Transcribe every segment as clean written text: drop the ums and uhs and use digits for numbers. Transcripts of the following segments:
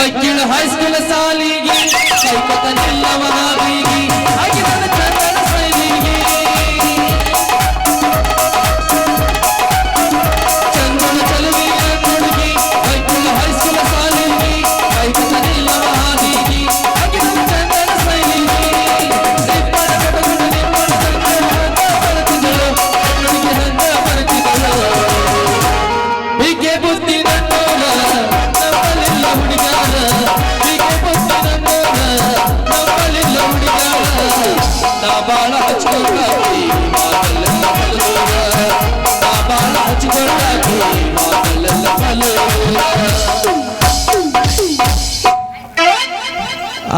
ಹೊಯ್ಕಿಳ high school ಸಾಲಿಗೆ ಕೈಕೊತ ನಿಲ್ಲವ ಹಾದಿಗೆ ಆಗಿದ ಚಂದನ ಸೈಲಿಗೆ ಚಂದನ ಚಲುವಿಯ ನುಡುಗಿ ಹೊಯ್ಕಿಳ ಹೈಸ್ಕೂಲ್ ಸಾಲಿಗೆ ಕೈಕೊತ ನಿಲ್ಲವ ಹಾದಿಗೆ ಆಗಿದ ಚಂದನ ಸೈಲಿಗೆ ನಿಪ್ಪಳ ಕಟಗುಡು ನಿಮ್ಮಳ ಹಂಗ ಬರುತ್ತಿದ್ದಳು ನುಡುಗಿ ಹಂಗ ಬರುತ್ತಿದ್ದಳು ಹೀಗೆ ಬುದ್ಧಿ ನನ್ನೋಳ ನಂಬಲಿಲ್ಲ ಹುಡುಗಾರ ಹೀಗೆ ಬುದ್ಧಿ ನನ್ನೋಳ ನಂಬಲಿಲ್ಲ ಹುಡುಗಾರ ನಾ ಬಾಳ ಹಚ್ಕೊಂಡಾಕಿ ಮಾತಲ್ಲೆಲ್ಲ ಬಲದೂರ ನಾ ಬಾಳ ಹಚ್ಕೊಂಡಾಕಿ ಮಾತಲ್ಲೆಲ್ಲ ಬಲದೂರ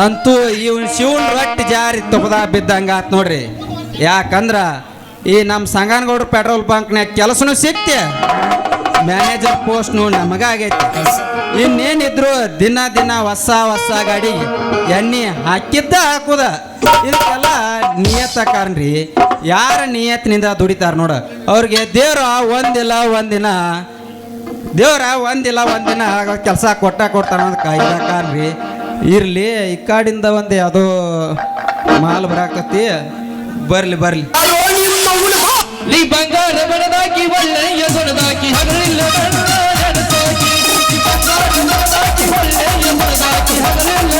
ಅಂತೂ ಇವನ್ ಶಿವನ್ ರೊಟ್ಟಿ ಜಾರಿ ತುಪ್ಪದ ಬಿದ್ದಂಗ ಆತ್ ನೋಡ್ರಿ. ಯಾಕಂದ್ರ ಈ ನಮ್ಮ ಸಂಗನಗೌಡ್ರ ಪೆಟ್ರೋಲ್ ಬಂಕ್ನ್ಯಾಗ ಕೆಲಸನೂ ಸಿಕ್ತಿ, ಮ್ಯಾನೇಜರ್ ಪೋಸ್ಟ್ನು ನಮಗಾಗೈತಿ. ಇನ್ನೇನಿದ್ರು ದಿನ ದಿನ ಹೊಸ ಹೊಸ ಗಾಡಿ ಎಣ್ಣೆ ಹಾಕಿದ್ದ ಹಾಕುದ. ಇದಕ್ಕೆಲ್ಲ ನಿಯತ್ತ ಕಾರಣ್ರಿ. ಯಾರ ನಿಯತ್ನಿಂದ ದುಡಿತಾರ ನೋಡ ಅವ್ರಿಗೆ ದೇವ್ರ ಒಂದಿಲ್ಲ ಒಂದಿನ ಕೆಲಸ ಕೊಡ್ತಾರ ಅನ್ನೋದು ಕಾಯ್ದ ಕಾರಣ್ರಿ. ಇರ್ಲಿ ಈ ಕಾಡಿಂದ ಒಂದು ಯಾವುದೋ ಮಾಲ್ ಬರಾಕತ್ತಿ, ಬರ್ಲಿ ನೀ ಬಂಗಾರ ಬಡದಾಕಿ ಒಳ್ಳೆಯ ಸೊಡದಾಕಿ ಹಗಲಿಲ್ಲ ನಡೆಸಾಕಿ ಬಂಗಾರ ಬಡದಾಕಿ ಒಳ್ಳೆಯ ಸೊಡದಾಕಿ ಹಗಲಿಲ್ಲ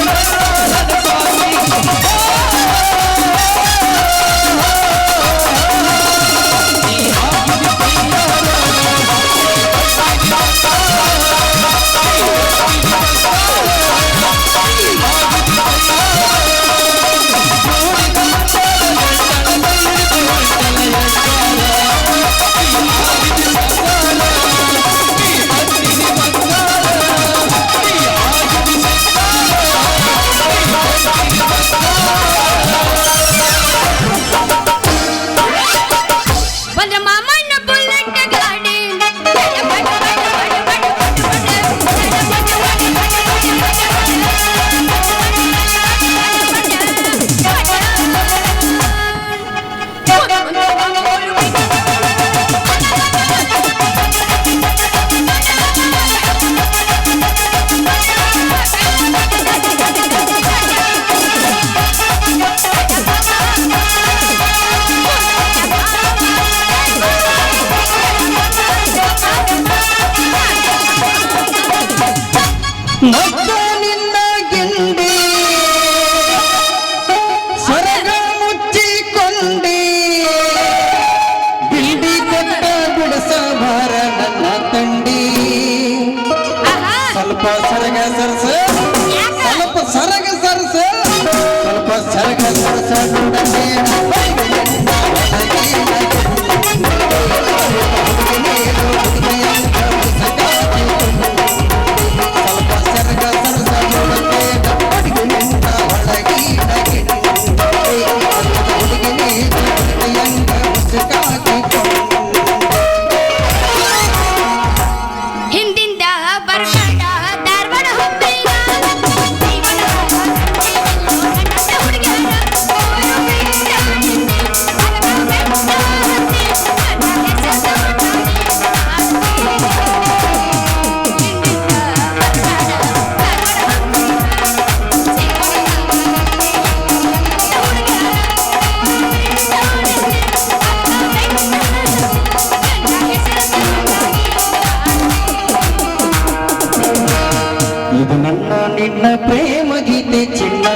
ನಿನ್ನ ಪ್ರೇಮ ಗೀತೆ ಚಿನ್ನ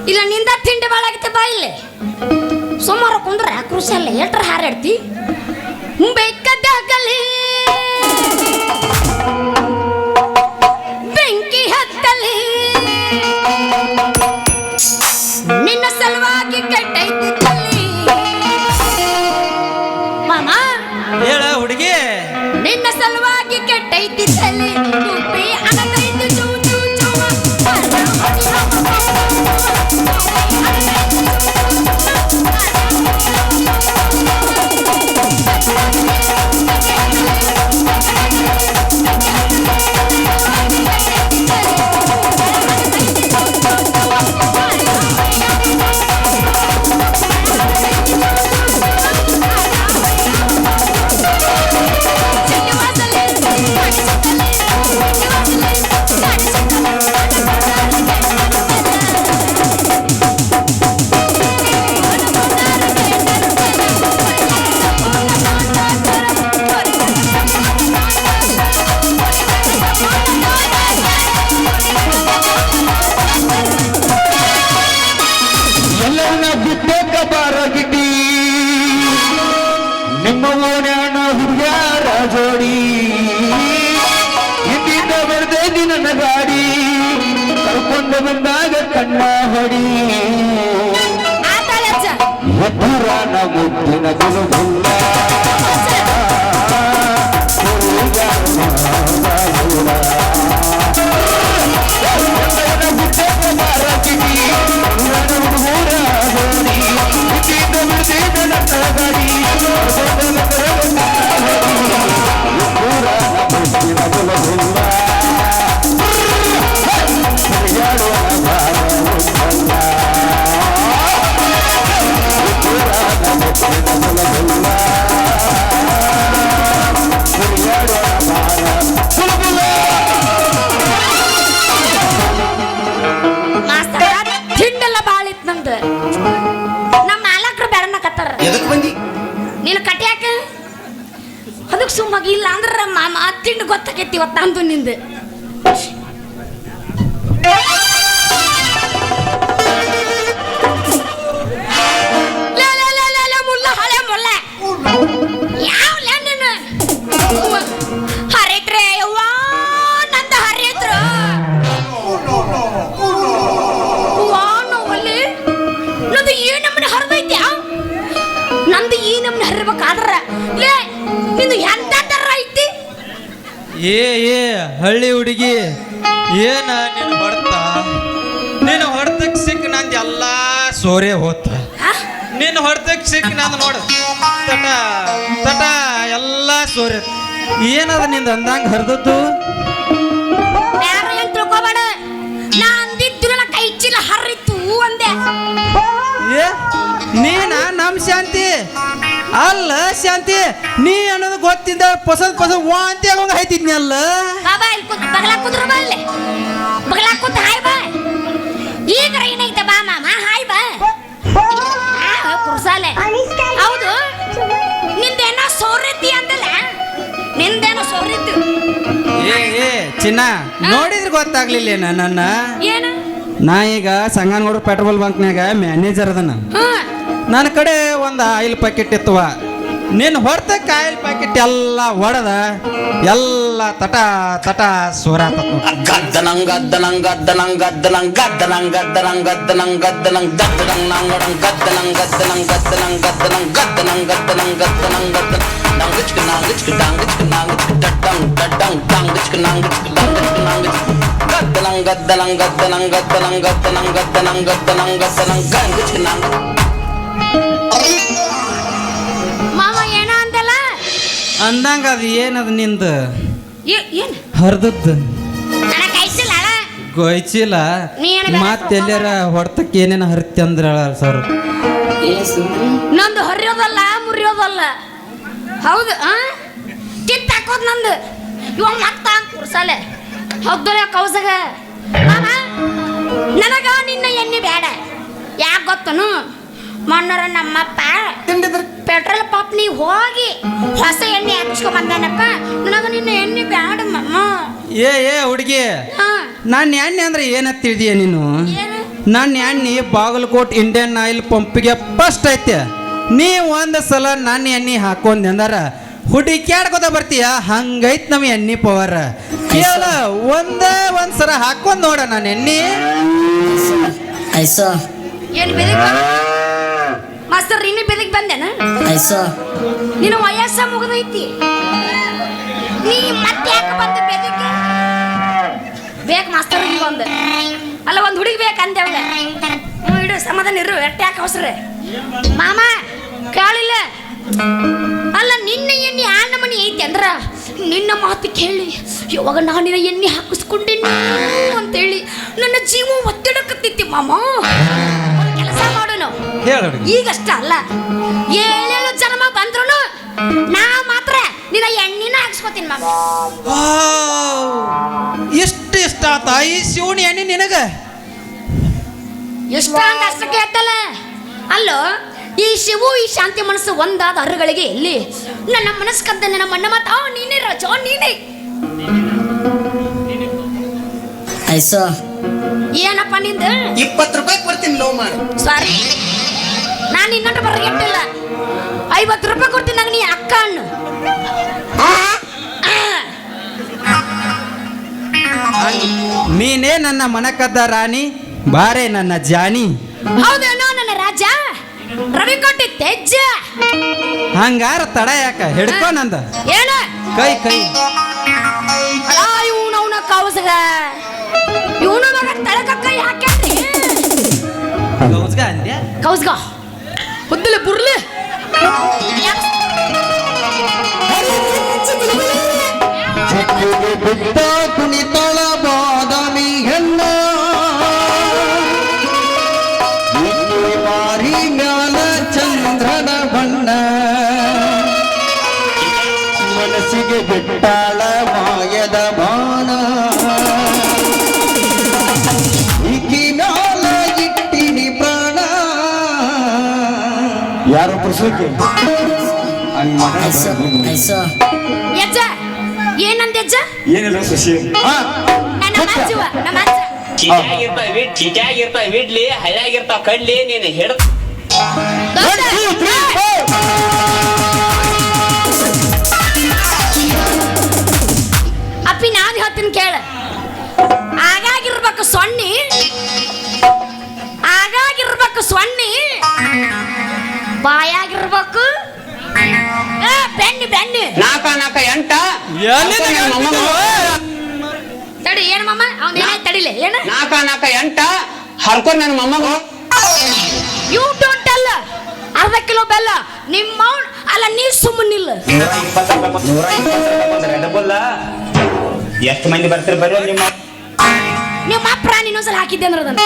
ಇಲ್ಲ ನಿಂದ ತಿಂಡಿ ಭಾಳ ಆಗಿತ್ತೆ ಬಾ ಇಲ್ಲಿ ಸುಮಾರು ಕುಂದ್ರೆ ಕೃಷಿ ಅಲ್ಲ ಎಟ್ರ ಹಾರಾಡ್ತಿ ಬೇಕದಾಗಲಿ ಬೆಂಕಿ ಹತ್ತಲಿ ನಿನ್ನ ಸಲುವಾಗಿ ಕೆಟ್ಟೈತಿ ತಲ್ಲಿ ನನ್ನ ಹೊಡಿ ಆತಾಳಜ್ಜ ಎದುರಾನ ಮುದ್ದಿನ ಗುಣಗುಲ್ಲ ಮಾಸ್ತರ ತಿಂಡೆಲ್ಲ ಭಾಳ ಇತ್ತು ನಮ್ದು ನಮ್ಮ ನಾಲ್ಕರು ಬೆರನ್ನ ಕತ್ತಾರ ಎದಕ್ ಬಂದಿ ನೀನು ಕಟ್ಯಾಕ ಅದಕ್ಕೆ ಸುಮ್ಮಾಗಿ ಇಲ್ಲ ಅಂದ್ರೆ ಮಾಮ ತಿಂಡು ಗೊತ್ತಾಗೈತಿ ಇವತ್ತು ನಂದು ನಿಂದು ಲೇ, ಲೇ, ಲೇ, ಲೇ, ಲೇ, ಮುಲ್ಲ ಹಳೆ ಮುಲ್ಲ ಯಾವ ನೀನು ಹರಿತ್ರೆ ಯವ್ವಾ ನಂದ ಹರಿತ್ರ ನೋವಲ್ಲಿ ನಂದು ಈ ನಮ್ಮನೆ ಹರಿದೈತ್ಯಾ ನಂದು ಈ ನಮ್ಮನೆ ಹರಿಬೇಕಾದ್ರ ಲೇ ನಿಂದು ಎಂತ ತರ ಐತಿ ಏ ಹಳ್ಳಿ ಹುಡುಗಿ ಏನ ನೀನು ನೀನು ಹೊಡ್ತಕ್ ಸಿಕ್ಕ ನಂದು ಎಲ್ಲ ಸೋರೆ ಹೋತ ಆ? ನೀನು ಹೊಡ್ತಕ್ ಸಿಕ್ಕ ನಂದು ನೋಡ ತಟ ತಟ ಎಲ್ಲ ಸೋರೆ ಏನದ ನಿಂದ ಅಂದಂಗ ಹರಿದದ್ದು ಯಾರು ಏನ್ ತಿಳ್ಕೊಬೇಡ ನಾ ಅಂದಿದ್ದು ನನ್ನ ಕೈ ಚೀಲ ಹರಿತು ಅಂದೆ ಏ ನೀನ ನಮ್ ಶಾಂತಿ ಅಲ್ಲ ಶಾಂತಿ ನೀ ಅನ್ನೋದು ಗೊತ್ತಿದ್ದ ಪಸಂದ್ ವಾಂತಿ ಆಗೋಂಗ ಹಾಯ್ತಿದ್ನಲ್ಲ ಬಾಬಾ ಇಲ್ಲಿ ಕೂತ್ ಬಗಲ ಕುದ್ರ ಬಾ ಇಲ್ಲಿ ಬಗಲ ಕೂತ್ ಹಾಯ್ ಬಾ ಈಗ ಏನೈತೆ ಬಾ ಮಾಮ ಹಾಯ್ ಬಾ ಕುರ್ಸಾಲೆ ಹೌದು ನಿಂದೇನೋ ಸೋರಿತಿ ಅಂತಲ್ಲ ನಿಂದೇನೋ ಸೋರಿತ್ತು ಏ ಚಿನ್ನ ನೋಡಿದ್ರೆ ಗೊತ್ತಾಗ್ಲಿಲ್ಲ ನನ್ನ ಏನು ನಾ ಈಗ ಸಂಗನಗೌಡ ಪೆಟ್ರೋಲ್ ಬಂಕ್ನ್ಯಾಗ ಮ್ಯಾನೇಜರ್ ಅದನ್ನ ನನ್ನ ಕಡೆ ಒಂದು ಆಯಿಲ್ ಪ್ಯಾಕೆಟ್ ಇತ್ತವ ನೀನು ಹೊರತಕ್ಕ ಆಯಿಲ್ ಪ್ಯಾಕೆಟ್ ಎಲ್ಲ ಒಡೆದ ಎಲ್ಲ ತಟ ತಟ ಸೋರಾತ ಗದ್ದನಂಗ್ ಗದ್ದನಂಗ್ ಗದ್ದನಂಗ್ ಗದ್ದನಂಗ್ ಗದ್ದನಂಗ್ ಗದ್ದನಂಗ್ ಗದ್ದನಂಗ್ ಗದ್ದನಂಗ್ ಗದ್ದನಂಗ್ ನಂಗಡಂಗ್ ಗದ್ದನಂಗ್ ಗದ್ದನಂಗ್ ಗದ್ದನಂಗ್ ಗದ್ದನಂಗ್ ಗದ್ದನಂಗ್ ಗದ್ದನಂಗ್ ಗದ್ದನಂಗ್ ಗದ್ದನಂಗ್ ನಂಗಿಚ್ಕ ನಂಗಿಚ್ಕ ನಂಗಿಚ್ಕ ನಂಗಿಚ್ಕ ಡಡ್ಡಂಗ್ ಡಡ್ಡಂಗ್ ನಂಗಿಚ್ಕ ನಂಗಿಚ್ಕ ನಂಗಿಚ್ಕ ನಂಗಿಚ್ಕ ಗದ್ದನಂಗ್ ಗದ್ದನಂಗ್ ಗದ್ದನಂಗ್ ಗದ್ದನಂಗ್ ಗದ್ದನಂಗ್ ಗದ್ದನಂಗ್ ಗದ್ದನಂಗ್ ಗದ್ದನಂಗ್ ಗಂಗಿಚ್ಕ ನಂಗ್ ಮಾಮ ಏನ ಅಂತಲ್ಲ ಅಂದಂಗ ಅದು ಏನದ ನಿಂದ ಏನು ಹರಿದದ್ದು ನನ್ನ ಕೈ ಚೀಲ ಗೊಯ್ಚಿಲ್ಲ ನೀ ಏನ್ ಬೇಡ ಮತ್ತೆಲ್ಲರ ಹೊಡ್ತಕ್ಕೆ ಏನೇನು ಹರಿತಿ ಅಂದ್ರ ಸರ್ ನಂದು ಹರಿಯೋದಲ್ಲ ಮುರಿಯೋದಲ್ಲ ಹೌದು ಕಿತ್ ಹಾಕೋದ್ ನಂದು ಇವಾಗ ಮತ್ತ ಕುರ್ಸಾಲೆ ಹೌದಲ್ಲ ಕೌಸಗ ಮಾಮ ನನಗ ನಿನ್ನ ಎಣ್ಣೆ ಬೇಡ ಯಾಕೆ ಗೊತ್ತನು ಮೊನ್ನರ ನಮ್ಮಪ್ಪ ಪೆಟ್ರೋಲ್ ಪಂಪ್ ನೀ ಹೋಗಿ ಹೊಸ ಎಣ್ಣೆ ಹಚ್ಕೊಂಡ್ ಬಂದಾನಪ್ಪ ನನಗ ನಿನ್ನ ಎಣ್ಣೆ ಬೇಡ ಮಮ್ಮ ಏ ಹುಡುಗಿ ನಾನು ಎಣ್ಣೆ ಅಂದ್ರೆ ಏನಂತ ತಿಳಿದೀಯ ನೀನು ಏನು ನನ್ನ ಎಣ್ಣೆ ಬಾಗಲಕೋಟ್ ಇಂಡಿಯನ್ ಆಯಿಲ್ ಪಂಪಿಗೆ ಫಸ್ಟ್ ಐತೆ ನೀ ಒಂದು ಸಲ ನನ್ನ ಎಣ್ಣೆ ಹಾಕೊಂಡೆ ಅಂದಾರ ಹುಡುಕ್ಯಾಡ್ಕೋತ ಬರ್ತೀಯ ಹಂಗೈತ್ ನಮ್ ಎಣ್ಣೆ ಪವರ್ ಕೇಳ ಒಂದ್ ಸಲ ಹಾಕೊಂಡ್ ನೋಡ ನಾನು ಎಣ್ಣೆ ಐಸೋ ಏನು ಬೆದಕ್ ಮಾಸ್ತರ್ ನೀನು ಬೆದಕ್ ಬಂದೇನ ಐಸೋ ನಿನ್ನ ವಯಸ್ಸ ಮುಗಿದೈತಿ ನೀ ಮತ್ತೆ ಯಾಕೆ ಬಂದ ಬೆದಕ್ಕೆ ಬೇಕು ಮಾಸ್ತರ್ ಹಿಂಗೆ ಒಂದು ಅಲ್ಲ ಒಂದು ಹುಡುಗಿ ಬೇಕಂದೆ ಅವಾಗ ಇಡು ಸಮಾಧಾನ ಇರು ಎಟ್ಟೆ ಯಾಕೆ ಅವಸರ ಮಾಮ ಕಾಳಿಲ್ಲ ಅಲ್ಲ ನಿನ್ನ ಎಣ್ಣೆ ಆ ನಮನಿ ಐತಿ ಅಂದ್ರ ನಿನ್ನ ಮಾತು ಕೇಳಿ ಇವಾಗ ನಾನು ನಿನ್ನ ಎಣ್ಣೆ ಹಾಕಿಸ್ಕೊಂಡೇನಿ ಅಂತೇಳಿ ನನ್ನ ಜೀವ ಒತ್ತಡಕತ್ತೈತಿ ಮಾಮ ಕೆಲಸ ಮಾಡೋನು ಹೇಳ ಹುಡುಗಿ ಈಗಷ್ಟ ಅಲ್ಲ ಏಳೇಳು ಜನ್ಮ ಬಂದ್ರು ನಾ ಮಾತ್ರ ನಿನ್ನ ಎಣ್ಣಿನ ಹಾಕ್ಸ್ಕೊತೀನಿ ಮಾಮ ಇಷ್ಟ ಆತ ಈ ಶಿವನಿ ಎಣ್ಣೆ ನಿನಗ ಎಷ್ಟ ಅಂತ ಅಷ್ಟಕ್ಕೆ ಎತ್ತಲ್ಲ ಅಲ್ಲೋ ಈ ಶಿವು ಈ ಶಾಂತಿ ಮನಸ್ಸು ಒಂದಾದ ಅರುಗಳಿಗೆ ಎಲ್ಲಿ ನನ್ನ ಮನಸ್ಸು ಕದ್ದ ನನ್ನ ಮಣ್ಣ ಮಾತ ನೀನೇ ರಜೋ ನೀನೇ ಐಸೋ ಏನಪ್ಪ ನಿಂದ 20 ರೂಪಾಯಿ ಕೊಡ್ತೀನಿ ಲೋ ಮಾಡಿ ಸಾರಿ ನಾನು ಇನ್ನೊಂದು ಬರಗಿಟ್ಟಿಲ್ಲ 50 ರೂಪಾಯಿ ಕೊಡ್ತೀನಿ ನಂಗೆ ನೀ ಅಕ್ಕ ಅಣ್ಣು ನೀನೇ ನನ್ನ ಮನಕದ್ದ ರಾಣಿ ಬಾರೆ ನನ್ನ ಜಾನಿ. ಹೌದೇನೋ ನನ್ನ ರಾಜ ರವಿ ಕೊಟ್ಟಿ ತೆಜ್ಜ. ಹಂಗಾರ ತಡ ಯಾಕ ಹಿಡ್ಕೊ ನಂದ ಏನ ಕೈ ಕೈ. ಇವನವನ ಕೌಸ್ಗ ಇವನು ಮಗ ತಳಕಕ್ಕ ಯಾಕೆ ಕೌಸ್ಗ ಅಂದ್ಯಾ? ಕೌಸ್ಗ ಹುದ್ದಲೆ ಬುರ್ಲೆ ಚಕ್ಕಿಗೆ ಬಿದ್ದ ಕುಣಿತಳ ಬಾದಾಮಿ ಹೆಣ್ಣ ಇಲ್ಲಿ ಮಾರಿ ಮ್ಯಾಲ ಚಂದ್ರನ ಬಣ್ಣ ಮನಸ್ಸಿಗೆ ಬಿಟ್ಟಾಳ ಮಾಯದ ಬಾಣ ಈಕಿ ಮ್ಯಾಲ ಇಟ್ಟಿನಿ ಪ್ರಾಣ. ಯಾರು ಪುರುಷಕ್ಕೆ ಐಸೋ ಐಸೋ ಯಜ್ಜ ಏನಂದ ಯಜ್ಜ? ಏನಿಲ್ಲ ಶಶಿ. ನನ್ನ ಅಜ್ಜವ ನಮ್ಮ ಅಜ್ಜ ಚಿಟ್ಯಾಗಿರ್ತಾವ ಇಡ್ಲಿ ಹಳ್ಯಾಗಿರ್ತಾವ ಕಡ್ಲಿ ನೀನು ಹಿಡ್ ಅಪ್ಪಿ ನಾನ್ ಹೇಳ್ತೀನಿ ಕೇಳ. ಆಗಾಗಿರ್ಬೇಕು ಸೊನ್ನಿ, ಆಗಾಗಿರ್ಬೇಕು ಸೊನ್ನಿ, ಬಾಯಾಗಿರ್ಬೇಕು ಬೆಣ್ಣಿ ಬೆಣ್ಣಿ. ನಾಕ ನಾಕ ಎಂಟ ತಡಿ ಏನ್ ಮಮ್ಮ ಅವ್ನ ಏನ ತಡಿಲೆ ಏನ ನಾಕ ನಾಕ ಎಂಟ ಹರ್ಕೊ ನನ್ನ ಮೊಮ್ಮಗ. You don't tell. ಅರ್ಧ ಕಿಲೋ ಬೆಲ್ಲ ನಿಮ್ಮ ಅಲ್ಲ ನೀ ಸುಮ್ಮನಿಲ್ಲ. 120 ಎಷ್ಟು ಮಂದಿ ಬರ್ತೀರಿ ಬರ್ರಿ ನಿಮ್ಮ ನಿಮ್ಮ ಪ್ರಾಣಿ ಇನ್ನೊಂದ್ಸಲ ಹಾಕಿದ್ದೆ ಅಂದ್ರೆ ಅದನ್ನ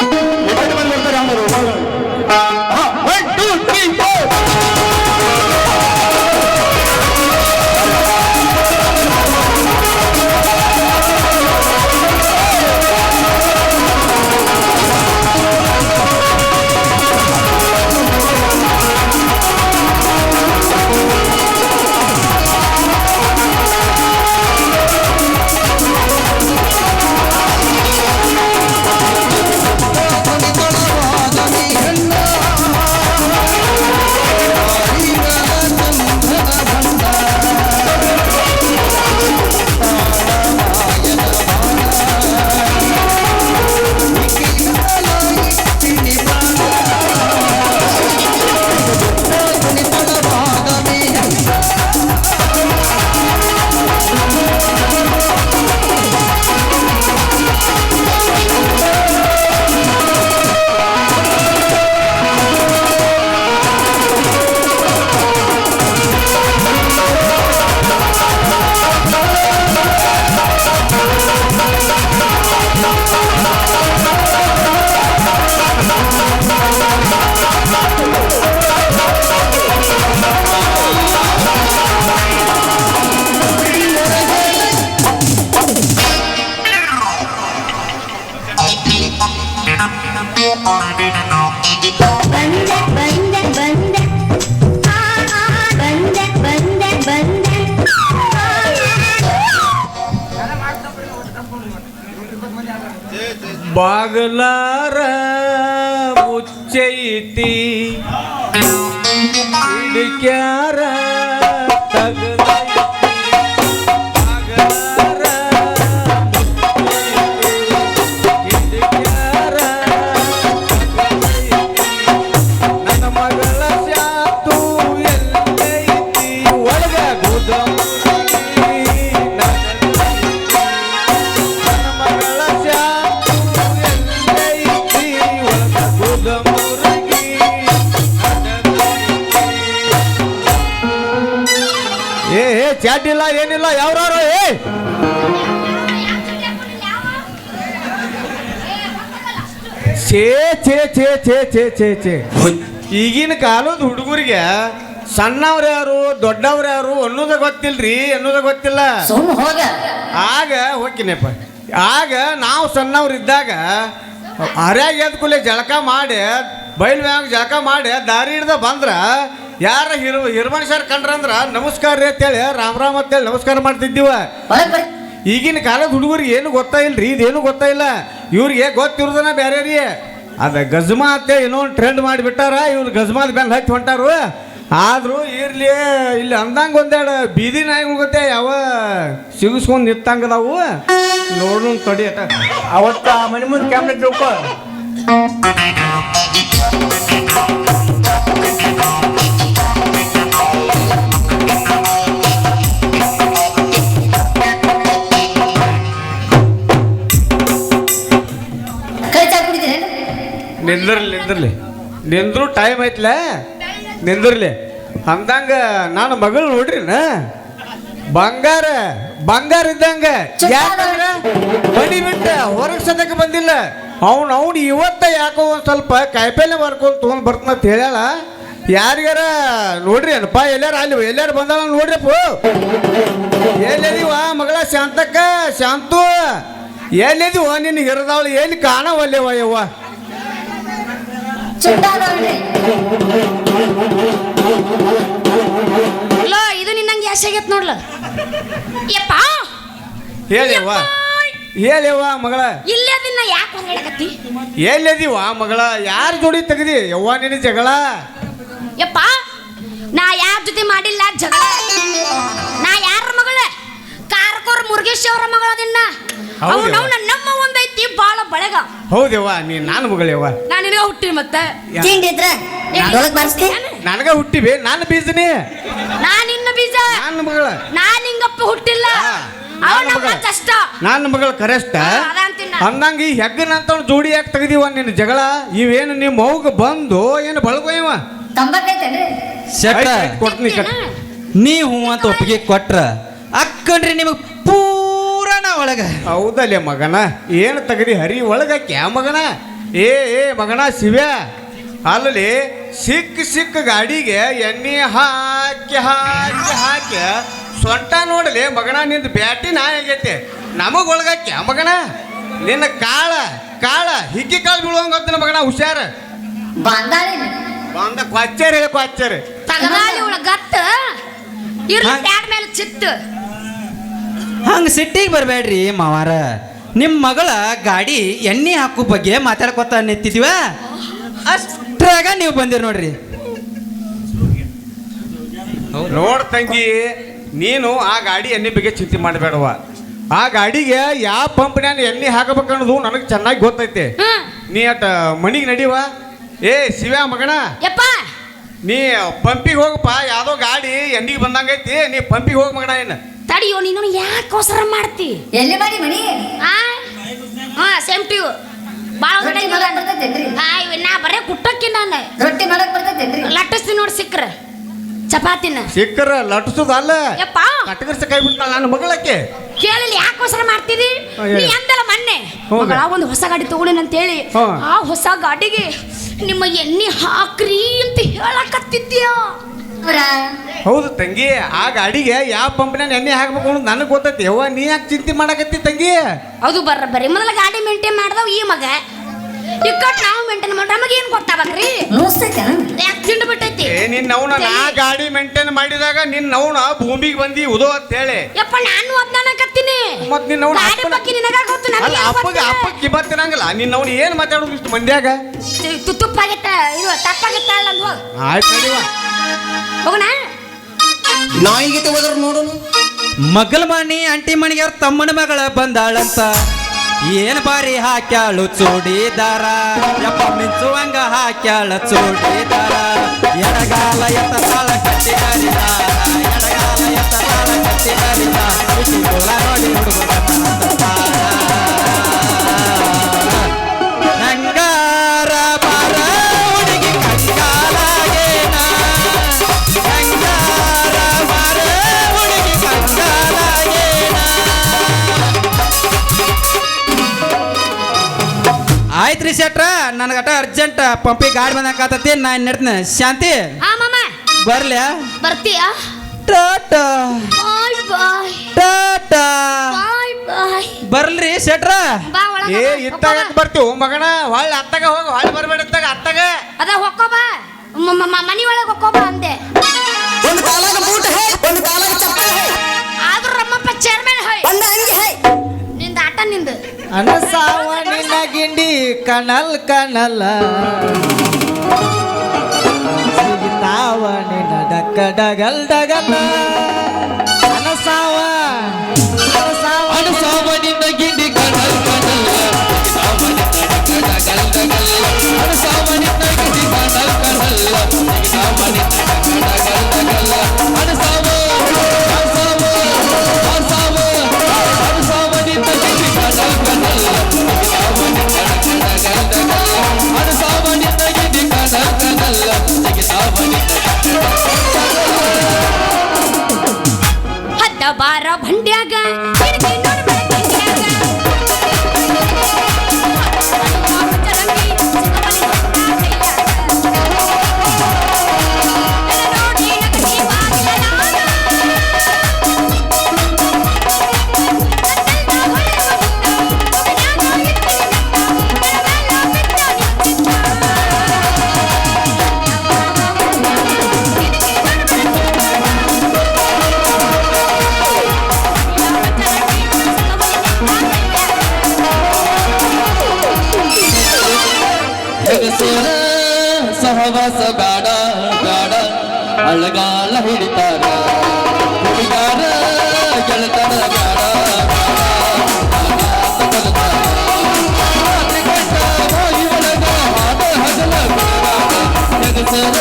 ಬಾಗಲಾರ ಮುಚ್ಚೈತಿ ಹಿಡಿಕ್ಯಾರ ತಗಲೈತಿ. ಬಾಗಲಾರ ಮುಚ್ಚೈತಿ ಹಿಡಿಕ್ಯಾರ ತಗಲೈತಿ. ನನ್ನ ಮಗಳ ಶಾತು ಎಲ್ಲೈತಿ ಒಳಗ ಗುದಮುರಿ ನಗಲೈತಿ. ನನ್ನ ಮಗಳ ಶಾತು ಎಲ್ಲೈತಿ ಒಳಗ ಗುದಮುರಿ ಏ ಚಾಟಿಲ್ಲ ಏನಿಲ್ಲ ಯಾವ್ರಾರು ಛೇ ಛೇ ಛೇ ಛೇ ಛೇ ಛೇ ಛೇ. ಈಗಿನ ಕಾಲದ ಹುಡುಗರಿಗೆ ಸಣ್ಣವ್ರು ಯಾರು ದೊಡ್ಡವ್ರು ಯಾರು ಅನ್ನೋದ ಗೊತ್ತಿಲ್ರಿ, ಅನ್ನೋದ ಗೊತ್ತಿಲ್ಲ. ಸುಮ್ ಹೋಗ. ಆಗ ಹೋಗ್ತೀನಪ್ಪ. ಆಗ ನಾವು ಸಣ್ಣವ್ರು ಇದ್ದಾಗ ಹರ್ಯಾಗ ಎದ್ದ ಕೂಲೆ ಜಳಕ ಮಾಡಿ ಬಯಲು ಮ್ಯಾಗ ಜಳಕ ಮಾಡಿ ದಾರಿ ಹಿಡ್ದ ಬಂದ್ರ ಯಾರ ಹಿರಮನುಷ್ಯರ್ ಕಂಡ್ರಂದ್ರ ನಮಸ್ಕಾರ ರೀ ಅಂತೇಳಿ ರಾಮ್ ರಾಮ್ ಅಂತೇಳಿ ನಮಸ್ಕಾರ ಮಾಡ್ತಿದ್ದೀವ. ಹೊರಗ್ ಬರ್ರಿ. ಈಗಿನ ಕಾಲದ ಹುಡುಗರಿಗೆ ಏನು ಗೊತ್ತಾ ಇಲ್ರಿ, ಇದೇನು ಗೊತ್ತಾ ಇಲ್ಲ. ಇವ್ರಿಗೆ ಗೊತ್ತಿರೋದನ್ನ ಬೇರೆ ರೀ. ಅದ ಗಜ್ಮಾ ಅಂತೇಳಿ ಏನೋ ಒಂದು ಟ್ರೆಂಡ್ ಮಾಡಿಬಿಟ್ಟಾರ. ಇವ್ರು ಗಜ್ಮಾದ ಬೆಲ್ಲ ಹಚ್ಚಿ ಹೊಂಟಾರು. ಆದರೂ ಇರ್ಲಿ ಇಲ್ಲಿ ಅಂದಂಗೆ ಒಂದೆರಡು ಬೀದಿ ನಾಯಿಗಳು ಗೊತ್ತೆ ಯಾವ ಸಿಗಿಸ್ಕೊಂಡು ನಿತ್ತಂಗದಾವು ನೋಡು ತಡಿ ಅಟ. ಅವತ್ತ ಮನೆ ಮುಂದೆ ಕ್ಯಾಮ್ರಾ ತಿಳ್ಕೊ ಕೈ ಚಾ ಕುಡಿತೀರಿ ನಿಂದ್ರಲಿ ನಿಂದ್ರು ಟೈಮ್ ಐತ್ಲ ನಿಂದ್ರಲಿ ಅಂದಂಗ ನಾನು ಮಗಳು ನೋಡ್ರಿನ ಬಂಗಾರ ಇದ್ದಂಗ ಯಾಕಂದ್ರ ಮನಿ ಬಿಟ್ಟ ಹೊರಗೆ ಸದ್ಯಕ್ಕೆ ಬಂದಿಲ್ಲ ಅವ್ನು ಇವತ್ತ ಯಾಕೋ ಒಂದ್ ಸ್ವಲ್ಪ ಕಾಯಿಪಲ್ಲೆ ಮಾರ್ಕೊಂಡು ತೊಗೊಂಡ್ ಬರ್ತಂತ ಹೇಳ್ಯಾಳ ಯಾರಿಗಾರ ನೋಡ್ರಿ ಅನಪ್ಪ ಎಲ್ಲಾರು ಬಂದಾಳ ನೋಡ್ರಿಪ್ಪ ಎಲ್ಲದೀವ ಮಗಳ ಶಾಂತು ಎಲ್ಲಿದೀವ ನಿನ್ನ ಹಿರದಾವಳು ಎಲ್ಲಿ ಕಾಣವಲ್ಲೇವ ಯವ್ವ ಲೋ ಇದು ನಿನ್ನಂಗೆ ಯಾಶ್ ಆಗೈತ್ ನೋಡ್ಲ ಯಪ್ಪ ಹೇಳವ್ವ ಮಗಳ ಇಲ್ಲೇ ದಿನ ಯಾಕೆ ಹೊರಗಡಕತ್ತಿ ಎಲ್ಲದೀವ ಮಗಳ ಯಾರ ಜೋಡಿ ತೆಗ್ದಿ ಯವ್ವ ನಿನ್ನ ಜಗಳ ಯಪ್ಪ ನಾ ಯಾರ ಜೊತೆ ಮಾಡಿಲ್ಲ ಜಗಳ ನಾ ಯಾರ ಮಗಳ ಕಾರ್ಕೋರ್ ಮುರುಗೇಶ್ ಅವರ ಮಗಳ ಅದನ್ನ ಅವನ ನಮ್ಮ ಒಂದೈತಿ ಬಾಳ ಬಳೆಗ ಹೌದವ್ವ ನೀ ನಾನು ಮಗಳವ್ವ ನಾ ನಿನಗ ಹುಟ್ಟಿ ಮತ್ತೆ ತಿಂಡಿ ಇದ್ರ ನನಗ ಹುಟ್ಟಿವಿ ನಾನು ಬೀಜನಿ ನಾ ನಿನ್ನ ಬೀಜ ನನ್ನ ಮಗಳ ನಾ ನಿಂಗಪ್ಪ ಹುಟ್ಟಿಲ್ಲ ಅಷ್ಟ ನನ್ನ ಮಗಳ ಕರೆಷ್ಟ ಅಂದಂಗ ಈ ಹೆಗ್ಗನಂತ ಜೋಡಿ ಯಾಕೆ ತೆಗ್ದಿವ ನಿನ್ನ ಜಗಳ ಇವೇನು ನಿಮ್ಮ ಮೌಗ ಬಂದು ಏನು ಬಳಗೋ ಇವ ಶೆಟ್ರ ಕೊಡ್ತೀನಿ ನೀ ಹೂ ಅಂತ ಒಪ್ಪಿಗೆ ಕೊಟ್ರ ಅಕ್ಕನ್ರಿ ನಿಮಗ್ ಪೂರಣ ಒಳಗ ಹೌದಲ್ಲೇ ಮಗನ ಏನು ತೆಗದಿ ಹರಿ ಒಳಗಕ್ಕೆ ಮಗನ ಏ ಮಗನ ಶಿವ್ಯ ಅಲ್ಲಿ ಸಿಕ್ಕ ಗಾಡಿಗೆ ಎಣ್ಣೆ ಹಾಕಿ ಸೊಂಟ ನೋಡಲಿ ಮಗನ ನಿಂದ ಬ್ಯಾಟಿ ನಾ ಆಗೈತೆ ನಮಗ್ ಒಳಗಕ್ಕೆ ಮಗನ ನಿನ್ನ ಕಾಳ ಹಿಕ್ಕಿ ಕಾಳು ಬೀಳುವಂಗ ಮಗನ ಹುಷಾರ ಬಂದ ಕ್ವಾಚರ್ ತಗದಾಳಿ ಗತ್ತ ಇರ್ಲಿ ಪ್ಯಾಡ್ ಮೇಲೆ ಚಿತ್ತು ಹಂಗ ಸಿಟ್ಟಿಗೆ ಬರಬೇಡ್ರಿ ಮಾವಾರ ನಿಮ್ಮ ಮಗಳ ಗಾಡಿ ಎಣ್ಣೆ ಹಾಕೋ ಬಗ್ಗೆ ಮಾತಾಡ್ಕೊತ ನಿಂತಿದ್ವ ಅಷ್ಟ್ರಾಗ ನೀವು ಬಂದಿರಿ ನೋಡ್ರಿ ನೋಡ್ ತಂಗಿ ನೀನು ಆ ಗಾಡಿ ಎಣ್ಣೆ ಬಗ್ಗೆ ಚಿಂತೆ ಮಾಡಬೇಡವ ಆ ಗಾಡಿಗೆ ಯಾವ ಪಂಪ್ನ್ಯಾನ ಎಣ್ಣೆ ಹಾಕಬೇಕನ್ನೋದು ನನಗೆ ಚೆನ್ನಾಗಿ ಗೊತ್ತೈತೆ ನೀ ಅಟ ಮನಿಗೆ ನಡಿವ ಏ ಶಿವ್ಯಾ ಮಗನ ಯಪ್ಪ ನೀ ಪಂಪಿಗೆ ಹೋಗಪ್ಪ ಯಾವ್ದೋ ಗಾಡಿ ಎಣ್ಣಿಗೆ ಬಂದಂಗೈತಿ ನೀ ಪಂಪಿಗೆ ಹೋಗ ಮಗನ ಏನು ತಡಿಯೋ ನೀನು ಯಾಕೆ ಅವಸರ ಮಾಡ್ತಿ ಎಲ್ಲಿ ಮಾಡಿ ಮನಿ ಸೇಮ್ ಟು ಯು ಬಾಳ ನಾ ಬರೇ ಕುಟ್ಟಕ್ಕಿ ನಾನು ರೊಟ್ಟಿ ಮಾಡಕ್ ಬರ್ತೈತೇನ್ರಿ ಲಟ್ಟಿಸ್ತೀನಿ ನೋಡಿ ಸಿಕ್ಕ್ರ ಚಪಾತಿನ ಸಿಕ್ಕರ ಲಟ್ಸೋದಲ್ಲ ಯಪ್ಪ ಕಟ್ಕರ್ಸ ಕೈ ಬಿಡ್ತಾಳ ನನ್ನ ಮಗಳಕ್ಕೆ ಕೇಳಿಲ್ಲ ಯಾಕೆ ಅವಸರ ಮಾಡ್ತಿದಿ ನೀ ಅಂದಲ್ಲ ಮೊನ್ನೆ ಹೌದು. ಮಗಳ ಒಂದು ಹೊಸ ಗಾಡಿ ತಗೊಂಡೇನ ಅಂತ ಹೇಳಿ ಹಾ. ಆ ಹೊಸ ಗಾಡಿಗೆ ನಿಮ್ಮ ಎಣ್ಣೆ ಹಾಕ್ರಿ ಅಂತ ಹೇಳಕತ್ತಿದ್ಯಾ ಹೌದು ತಂಗಿ ಆ ಗಾಡಿಗೆ ಯಾವ ಪಂಪ್ನ್ಯಾನ ಎಣ್ಣೆ ಹಾಕ್ಬೇಕು ಅನ್ನೋದು ನನಗೆ ಗೊತ್ತೈತಿ ಯವ್ವ ನೀ ಯಾಕೆ ಚಿಂತೆ ಮಾಡಕತ್ತಿ ತಂಗಿ ಅದು ಬರೀ ಮೊದಲ ಗಾಡಿ ಮೇಂಟೈನ್ ಮಾಡ್ದವ್ ಈ ಮಗ ಇಕ್ಕಟ್ ನಾವು ಮೇಂಟೈನ್ ಮಾಡ್ರ ನಮಗೆ ಏನ್ ಗೊತ್ತಾಗ್ರಿ ಯಾಕೆ ತಿಂಡು ಬಿಟ್ಟೈತಿ ನಿನ್ನವನ ನಾ ಗಾಡಿ ಮೇಂಟೈನ್ ಮಾಡಿದಾಗ ನಿನ್ನವನ ಭೂಮಿಗೆ ಬಂದಿ ಉದೋ ಅಂತ ಹೇಳಿ ಯಪ್ಪ ನಾನು ಅದನ್ನ ಕತ್ತೀನಿ ಮತ್ ನಿನ್ನವನ ಗಾಡಿ ಬಗ್ಗೆ ನಿನಗ ಗೊತ್ತು ಅಲ್ಲ ಅಪ್ಪಗೆ ಕಿಬತ್ತಿರಂಗಿಲ್ಲ ನಿನ್ನವನು ಏನ್ ಮಾತಾಡೋದು ಇಷ್ಟು ಮಂದ್ಯಾಗ ತುಪ್ಪಾಗಿತ್ತ ಇದು ತಪ್ಪಾಗಿತ್ತ ಅಲ್ಲ ಅಂದ್ ಹೋಗ್ ಆಯ್ತು ನಡಿವ ಹೋಗೋಣ ನಾಯಿಗೆ ಹೋದ್ರು ನೋಡೋನು ಮಗಲ ಮನಿ ಅಂಟಿ ಮಣಿಗೆ ಅವ್ರ ತಮ್ಮನ ಮಗಳ ಬಂದಾಳಂತ ಏನ್ ಬಾರಿ ಹಾಕ್ಯಾಳು ಚೂಡಿದಾರ ಯಪ್ಪ ಮಿಂಚುವಂಗ ಹಾಕ್ಯಾಳ ಚೂಡಿದಾರ ಎಡಗಾಲ ಎತ್ತ ತಾಳ ಕಟ್ಟಿ ಕರಿದಾರ ಎಡಗಾಲ ಎತ್ತ ತಾಳ ಕಟ್ಟಿ ಕರಿದಾರ ನೋಡಿ ನಂಗಾರ ಬಾರ ಹುಡುಗಿ ಕಂಗಾಲಾಗೇನ ನಂಗಾರ ಬಾರ ಹುಡುಗಿ ಕಂಗಾಲಾಗೇನ ಆಯ್ತ್ರಿ ಶೆಟ್ರ ನನಗಟ ಅರ್ಜೆಂಟ್ ಪಂಪಿ ಗಾಡಿ ಬಂದಾಕತ್ತತಿ ನಾನು ನಡ್ತೀನಿ ಶಾಂತಿ ಹಾ ಮಾಮ ಬರ್ಲ್ಯಾ ಬರ್ತೀಯಾ ಟಾಟಾ ಬಾಯ್ ಬಾಯ್ ಟಾಟಾ ಬಾಯ್ ಬಾಯ್ ಬರ್ಲ್ರಿ ಶೆಟ್ರ ಬಾ ಒಳಗ ಇತ್ತಾಗ ಬರ್ತೀವಿ ಮಗನ ಹೊಳ್ಳಿ ಅತ್ತಾಗ ಹೋಗ ಹೊಳ್ಳಿ ಬರ್ಬೇಡ ಇತ್ತಾಗ ಅತ್ತಾಗ ಅದ ಹೊಕ್ಕೋ ಬಾ ಮನಿ ಒಳಗೆ ಹೊಕ್ಕೋ ಬಾ ಅಂದೆ ಒಂದು ಕಾಲಾಗ ಬೂಟ್ ಹೇ ಒಂದು ಕಾಲಾಗ ಚಪ್ಪಲಿ ಹೇ ಆದ್ರೂ ರಮ್ಮಪ್ಪ ಚೇರ್ಮನ್ ಹೈ ಬಂದ ಅಂಗಿ ಹೇ ನಿಂದ ಆಟ ನಿಂದ ಅನಸಾವ ನಿನ್ನ ಗಿಂಡಿ ಕನಲ್ ಕನಲ ಸಿಗ್ತಾವ ನಿನ್ನ ಡಕ್ಕ ಡಗಲ್ ಡಗಲ ಅನಸಾವ ಅನಸಾವ ನಿನ್ನ ಗಿಂಡಿ ಕನಲ್ ಕನಲ ಸಿಗ್ತಾವ ನಿನ್ನ ಡಕ್ಕ ಡಗಲ್ ಡಗಲ ಹದ್ದ ಬಾರ ಭಂಡ್ಯಾಗ ಹಿಡ್ದಿ ನೋಡ್ ಬೆಳಕಿನ್ಯಾಗ. ಚರಂಗಿ ಚಿಕ್ಕಮನೆ ಎಲ್ಲ ನೋಡಿ ನಗಸಿ ಬಾಗಿಲ ನಾಗ. ನನ್ನೆಲ್ಲ ಹೊಳೆವ ಮುತ್ತ, ಒಗನ್ಯಾಗ ಇಟ್ಟಿನ ನೆತ್ತ, ನೆಲಮೆಲ್ಲ ಬಿತ್ತ ನಿಂತಿತ್ತ. ಹೆಗಸರ ಸಹವಾಸ ಬೇಡ ಬೇಡ ಅಳಗಾಲ ಹಿಡಿತಾರ ಹುಡುಗಾರ ಗೆಳತನ ಬೇಡ ಹೆಗಸರ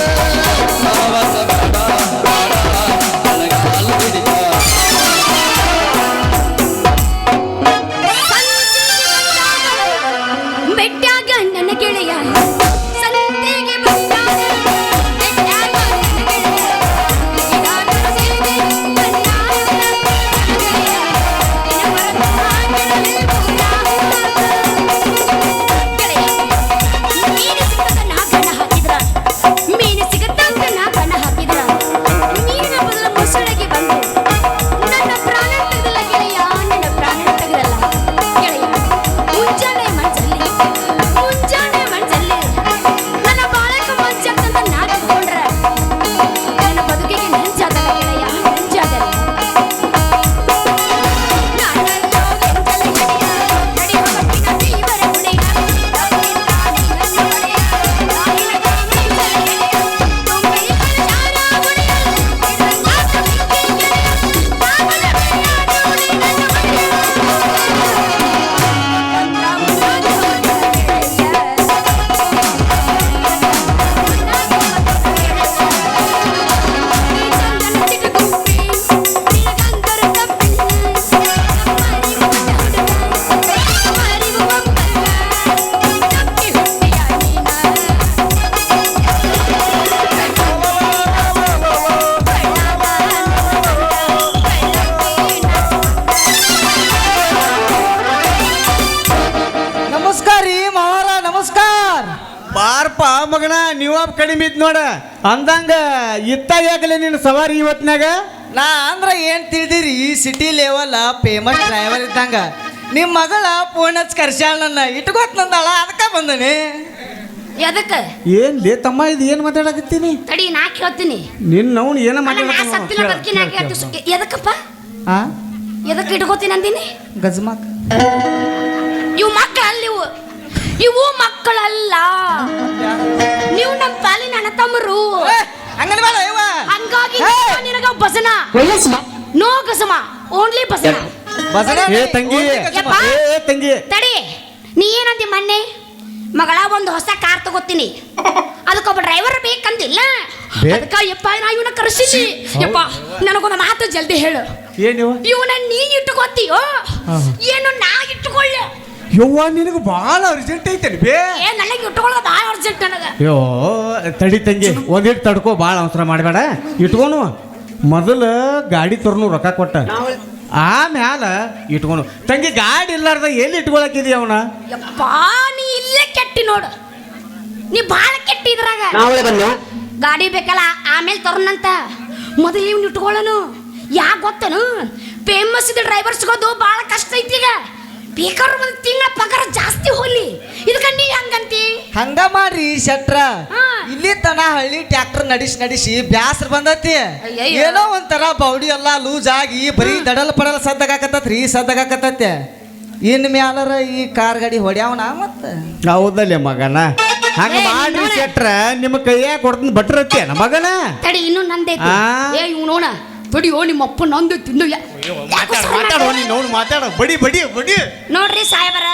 ಸಹವಾಸ ಬೇಡ ಬೇಡ ಅಳಗಾಲ ಹಿಡಿತಾರ ಬೆಟ್ಟಾಗ ನನ್ನ ಗೆಳೆಯ ಸಂತೆಗೆ ಬಂದಾಗ ಬೆಟ್ಟಾಗ ನನ್ನ ಗೆಳೆಯ ಬೆಟ್ಟಾಗ ಸೇವೆ ಬಂದಾಗ ನನ್ನ ಗೆಳೆಯ ನಿನ್ನ ಮರೆತು ಹಾಕಿರಲಿಲ್ಲ ಗೆಳೆಯ ಮೀನು ಸಿಕ್ಕದ ನಾ ಗಣ ಹಾಕಿದ್ರ ಮೀನು ಸಿಗತ್ತಂತ ನಾ ಗಣ ಹಾಕಿದ್ರ ಮೀನಿನ ಬದಲು ಮೊಸಳೆಗೆ ಬಂದು ನನ್ನ ಪ್ರಾಣ ತೆಗೆದಲ್ಲ ಗೆಳೆಯ ನನ್ನ ಪ್ರಾಣ ತೆಗೆದಲ್ಲ ಗೆಳೆಯ ಮುಂಜಾನೆ ಮಂಚಲ್ಲಿ ನನ್ನ ಬಾಳಕ ಮಂಚಂತ ನಾ ತಿಳ್ಕೊಂಡ್ರೆ ನನ್ನ ಬದುಕಿಗೆ ನಂಚಾದಲ್ಲ ಗೆಳೆಯ ನಂಚಾದಲ್ಲ ನಾನಲ್ಲೋ ಕೆಂಚಲ ಗೆಳೆಯ ನಡೆಯುವ ಕಟ್ಟಿನ ದೇವರ ಗುಣೆಯ ನನ್ನ ಒಡೆಯ ನಾನಿನ ಗೆಳೆಯ ತುಂಬಿ ಕಳಚಾರ ಗುಣೆಯ ನಿನ್ನ ಮಿಕ್ಕಿ ಗೆಳೆಯ ನಾಮನ ಬೆಳೆಯ ನೋಡಿ ನನ್ನ ಒಡೆಯ ನಮಸ್ಕಾರ ರೀ ಮಾವಾರ ನಮಸ್ಕಾರ. ಬಾರಪ್ಪ ಮಗನ ನೀವ ಕಡಿಮೆ ಇದ್ ನೋಡ ಅಂದಂಗ ಇತ್ತಾಗ ಯಾಕಲೆ ನಿನ್ನ ಸವಾರಿ ಇವತ್ನಾಗ ನಾ ಅಂದ್ರ ಏನ್ ತಿಳಿದಿರಿ ಸಿಟಿ ಲೆವೆಲ್ ಫೇಮಸ್ ಡ್ರೈವರ್ ಇದ್ದಂಗ ನಿಮ್ಮ ಮಗಳ ಫೋನ್ ಹಚ್ಚಿ ಕರ್ಸ್ಯಾಳ ನನ್ನ ಇಟ್ಕೋತ್ ನಂದಾಳ ಅದಕ್ಕ ಬಂದನಿ. ಎದಕ್ಕ ಏನ್ ಲೇ ತಮ್ಮ ಇದು ಏನ್ ಮಾತಾಡಕತ್ತೀನಿ ತಡಿ ನಾ ಕೇಳ್ತೀನಿ ನಿನ್ನ ಅವ್ನು ಏನ ಅಲ್ಲ, ನಾ ಸತ್ತಿನ ಬದುಕಿನ ಎದಕ್ಕಪ್ಪ ಆ ಎದಕ್ಕೆ ಇಟ್ಕೋತೀನಿ ಅಂದಿನಿ ಗಜ್ಮಾಕ್ ಇವು ಮಕ್ಕಳಲ್ಲ ಇವು ಮಕ್ಕಳಲ್ಲ ನೀವು ನಮ್ಮ ಪಾಲಿನ ಅಣ್ಣ ತಮ್ಮರು ಹಂಗನ ಬೇಡ ಇವ ಹಂಗಾಗಿ ನಿನಗ ಬಸನ ನೋ ಗಸಮ ಓನ್ಲಿ ಬಸನ ಬಸನ ಏ ತಂಗಿ ಯಪ್ಪ. ಏ ತಂಗಿ ತಡಿ ನೀ ಏನಂದಿ ಮೊನ್ನೆ ಮಗಳ ಒಂದು ಹೊಸ ಕಾರ್ ತಗೋತೀನಿ ಅದಕ್ಕೊಬ್ಬ ಡ್ರೈವರ್ ಬೇಕಂದಿಲ್ಲ ಅದಕ್ಕ ಯಪ್ಪ ನಾ ಇವನ ಕರೆಸಿದ್ದಿ ಯಪ್ಪ ನನಗೊಂದು ಮಾತು ಜಲ್ದಿ ಹೇಳು ಏನಿವ ಇವನ ನೀ ಇಟ್ಟುಕೋತೀಯೋ ಏನು ನಾ ಇಟ್ಟುಕೊಳ್ಳ ಯವ್ವ ನಿನಗೆ ಭಾಳ ಅರ್ಜೆಂಟ್ ಐತೇನೆ ಬೇ ಏ ನನಗೆ ಇಟ್ಟುಕೊಳ್ಳೋದು ಭಾಳ ಅರ್ಜೆಂಟ್ ನನಗ ಅಯ್ಯೋ ತಡಿ ತಂಗಿ ಒಂದಿಟ್ಟು ತಡ್ಕೋ ಭಾಳ ಅವಸರ ಮಾಡಬೇಡ ಇಟ್ಕೊನು ಮೊದಲು ಗಾಡಿ ತರ್ನು ರೊಕ್ಕ ಕೊಟ್ಟ ಆಮ್ಯಾಲ ಇಟ್ಕೊನು ತಂಗಿ ಗಾಡಿ ಇಲ್ಲಾರ್ದ ಎಲ್ಲಿ ಇಟ್ಕೊಳಕಿದಿ ಅವನ ಯಪ್ಪ ನೀ ಇಲ್ಲೇ ಕೆಟ್ಟಿ ನೋಡು ನೀ ಭಾಳ ಕೆಟ್ಟಿ ಇದ್ರಾಗ ಗಾಡಿ ಬೇಕಲ್ಲ ಆಮೇಲೆ ತರೋಣಂತ ಮೊದಲು ಇವ್ನ ಇಟ್ಕೊಳ್ಳೋನು ಯಾಕೆ ಗೊತ್ತನು ಫೇಮಸ್ ಇದೆ ಡ್ರೈವರ್ ಸಿಗೋದು ಭಾಳ ಕಷ್ಟ ಐತಿ ಈಗ ಬೇಕಾದ್ರೆ ಒಂದು ತಿಂಗಳ ಪಗಾರ ಜಾಸ್ತಿ ಹೋಗ್ಲಿ ಇದಕ್ಕೆ ನೀ ಹಂಗಂತಿ ಹಂಗ ಮಾಡ್ರಿ ಶೆಟ್ರ ಹಾ. ಇಲ್ಲಿ ತನ ಹಳ್ಳಿ ಟ್ರ್ಯಾಕ್ಟರ್ ನಡೆಸಿ ಬ್ಯಾಸ್ರ ಬಂದತಿ ಅಯ್ಯಯ್ಯೋ. ಏನೋ ಒಂಥರ ಬೌಡಿ ಎಲ್ಲ ಲೂಸ್ ಆಗಿ ಬರೀ ದಡಲ್ ಪಡಲ್ ಸದ್ದಾಗತ್ತತ್ರಿ ಸದ್ದಾಗತ್ತತ್ತೆ ಇನ್ ಮ್ಯಾಲರ ಈ ಕಾರ್ ಗಾಡಿ ಹೊಡ್ಯಾವನ ಮತ್ತ ಹೌದಲ್ಲೇ ಮಗನ ಹಂಗ ಏ, ಮಾಡ್ರಿ ನಿನ್ನೋಳೆ. ಶೆಟ್ರ ನಿಮ್ಮ ಕೈಯಾಗ ಕೊಡ್ತೀನಿ ಬಟ್ರತ್ತೆ ಮಗನ ತಡಿ ಇನ್ನೂ ನಂದೈತಿ ಆ? ಏ ಇವ್ ನೋಡ ತಡಿಯೋ ನಿಮ್ಮ ಅಪ್ಪ ನಂದು ತಿಂದು ಮಾತಾಡ ನೀನು ಮಾತಾಡ ಬಡಿ ಬಡಿ ಬಡಿ ನೋಡ್ರಿ ಸಾಹೇಬರ